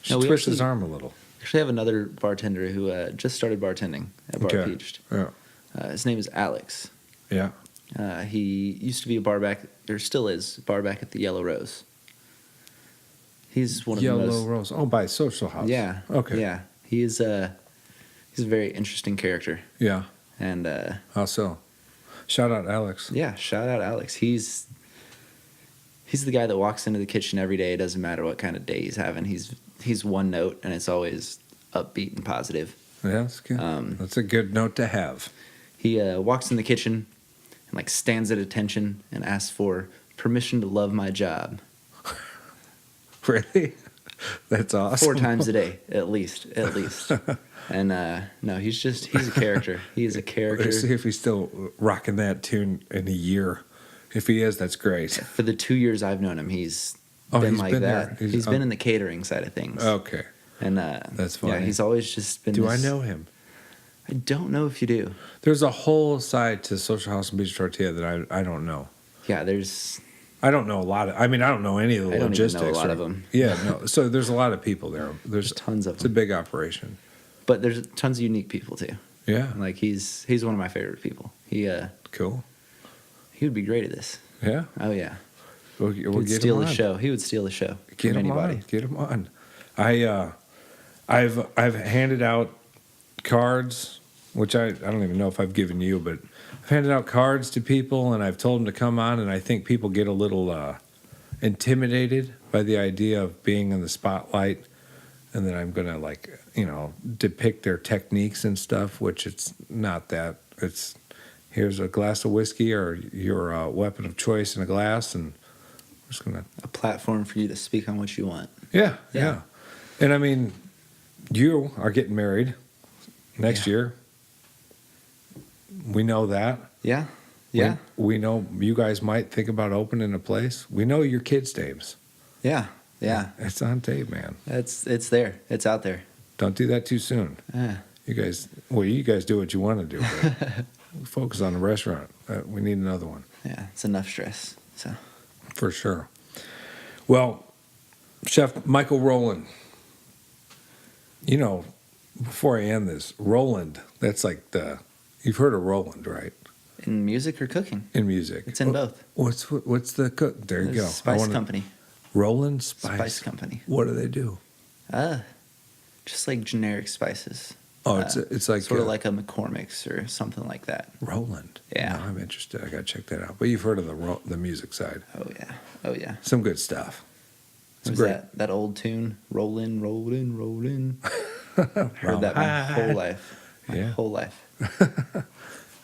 Twist his arm a little. Actually have another bartender who just started bartending at Bar Peached. Yeah. His name is Alex. Yeah. He used to be a bar back, or still is, bar back at the Yellow Rose. He's one of the most... Yellow Rose. Oh, by Social House. Yeah. Okay. Yeah. He's a very interesting character. Yeah. And... how so? Shout out Alex. Yeah, shout out Alex. He's the guy that walks into the kitchen every day. It doesn't matter what kind of day he's having. He's one note, and it's always upbeat and positive. Yeah, that's good. That's a good note to have. He walks in the kitchen and stands at attention and asks for permission to love my job. Really? That's awesome. 4 times a day, at least. And no, he's a character. He is a character. Let's see if he's still rocking that tune in a year. If he is, that's great. For the 2 years I've known him, he's been like that. He's been in the catering side of things. Okay. And that's funny. Yeah, he's always just been. Do I know him? I don't know if you do. There's a whole side to Social House and Beach Tortilla that I don't know. Yeah, there's... I don't know a lot of... I mean, I don't know any of the logistics. I don't even know a lot of them. Yeah, no. So there's a lot of people there. There's tons of them. It's a big operation. But there's tons of unique people, too. Yeah. He's one of my favorite people. Cool. He would be great at this. Yeah? Oh, yeah. We'll He would steal the show. He would steal the show Get from him anybody. on. Get him on. I've handed out cards, which I don't even know if I've given you, but I've handed out cards to people, and I've told them to come on, and I think people get a little intimidated by the idea of being in the spotlight, and then I'm going to, depict their techniques and stuff, which it's not that. It's, here's a glass of whiskey or your weapon of choice in a glass, and I'm just going to... A platform for you to speak on what you want. Yeah. And I mean, you are getting married next year. We know that. Yeah. We know you guys might think about opening a place. We know your kids' names. Yeah. It's on tape, man. It's there. It's out there. Don't do that too soon. Yeah. You guys do what you want to do. But focus on the restaurant. We need another one. Yeah, it's enough stress. So. For sure. Well, Chef Michael Roland, before I end this, Roland, that's you've heard of Roland, right? In music or cooking? In music. It's in both. What's the cook? There you go. Spice Company. Roland Spice Company. What do they do? Just like generic spices. Oh, it's like sort of like a McCormick's or something like that. Roland. Yeah. No, I'm interested. I got to check that out. But you've heard of the music side. Oh yeah. Some good stuff. It's was great. That old tune, Rollin', Rollin', Rollin'. Heard that my whole life. My whole life.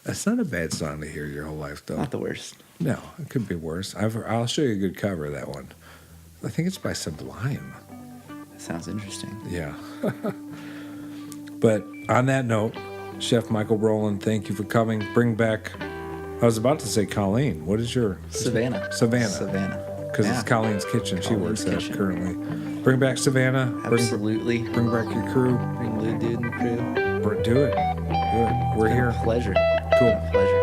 That's not a bad song to hear your whole life, though. Not the worst. No, it could be worse. I'll show you a good cover of that one. I think it's by Sublime. That sounds interesting. Yeah. But on that note, Chef Michael Roland, thank you for coming. Bring back, I was about to say Colleen. What is your? Savannah. Because it's Colleen's kitchen. She works there currently. Bring back Savannah. Absolutely. Bring back your crew. Bring Lou Dude and the crew. Do it. We're here. Pleasure. Cool. Pleasure.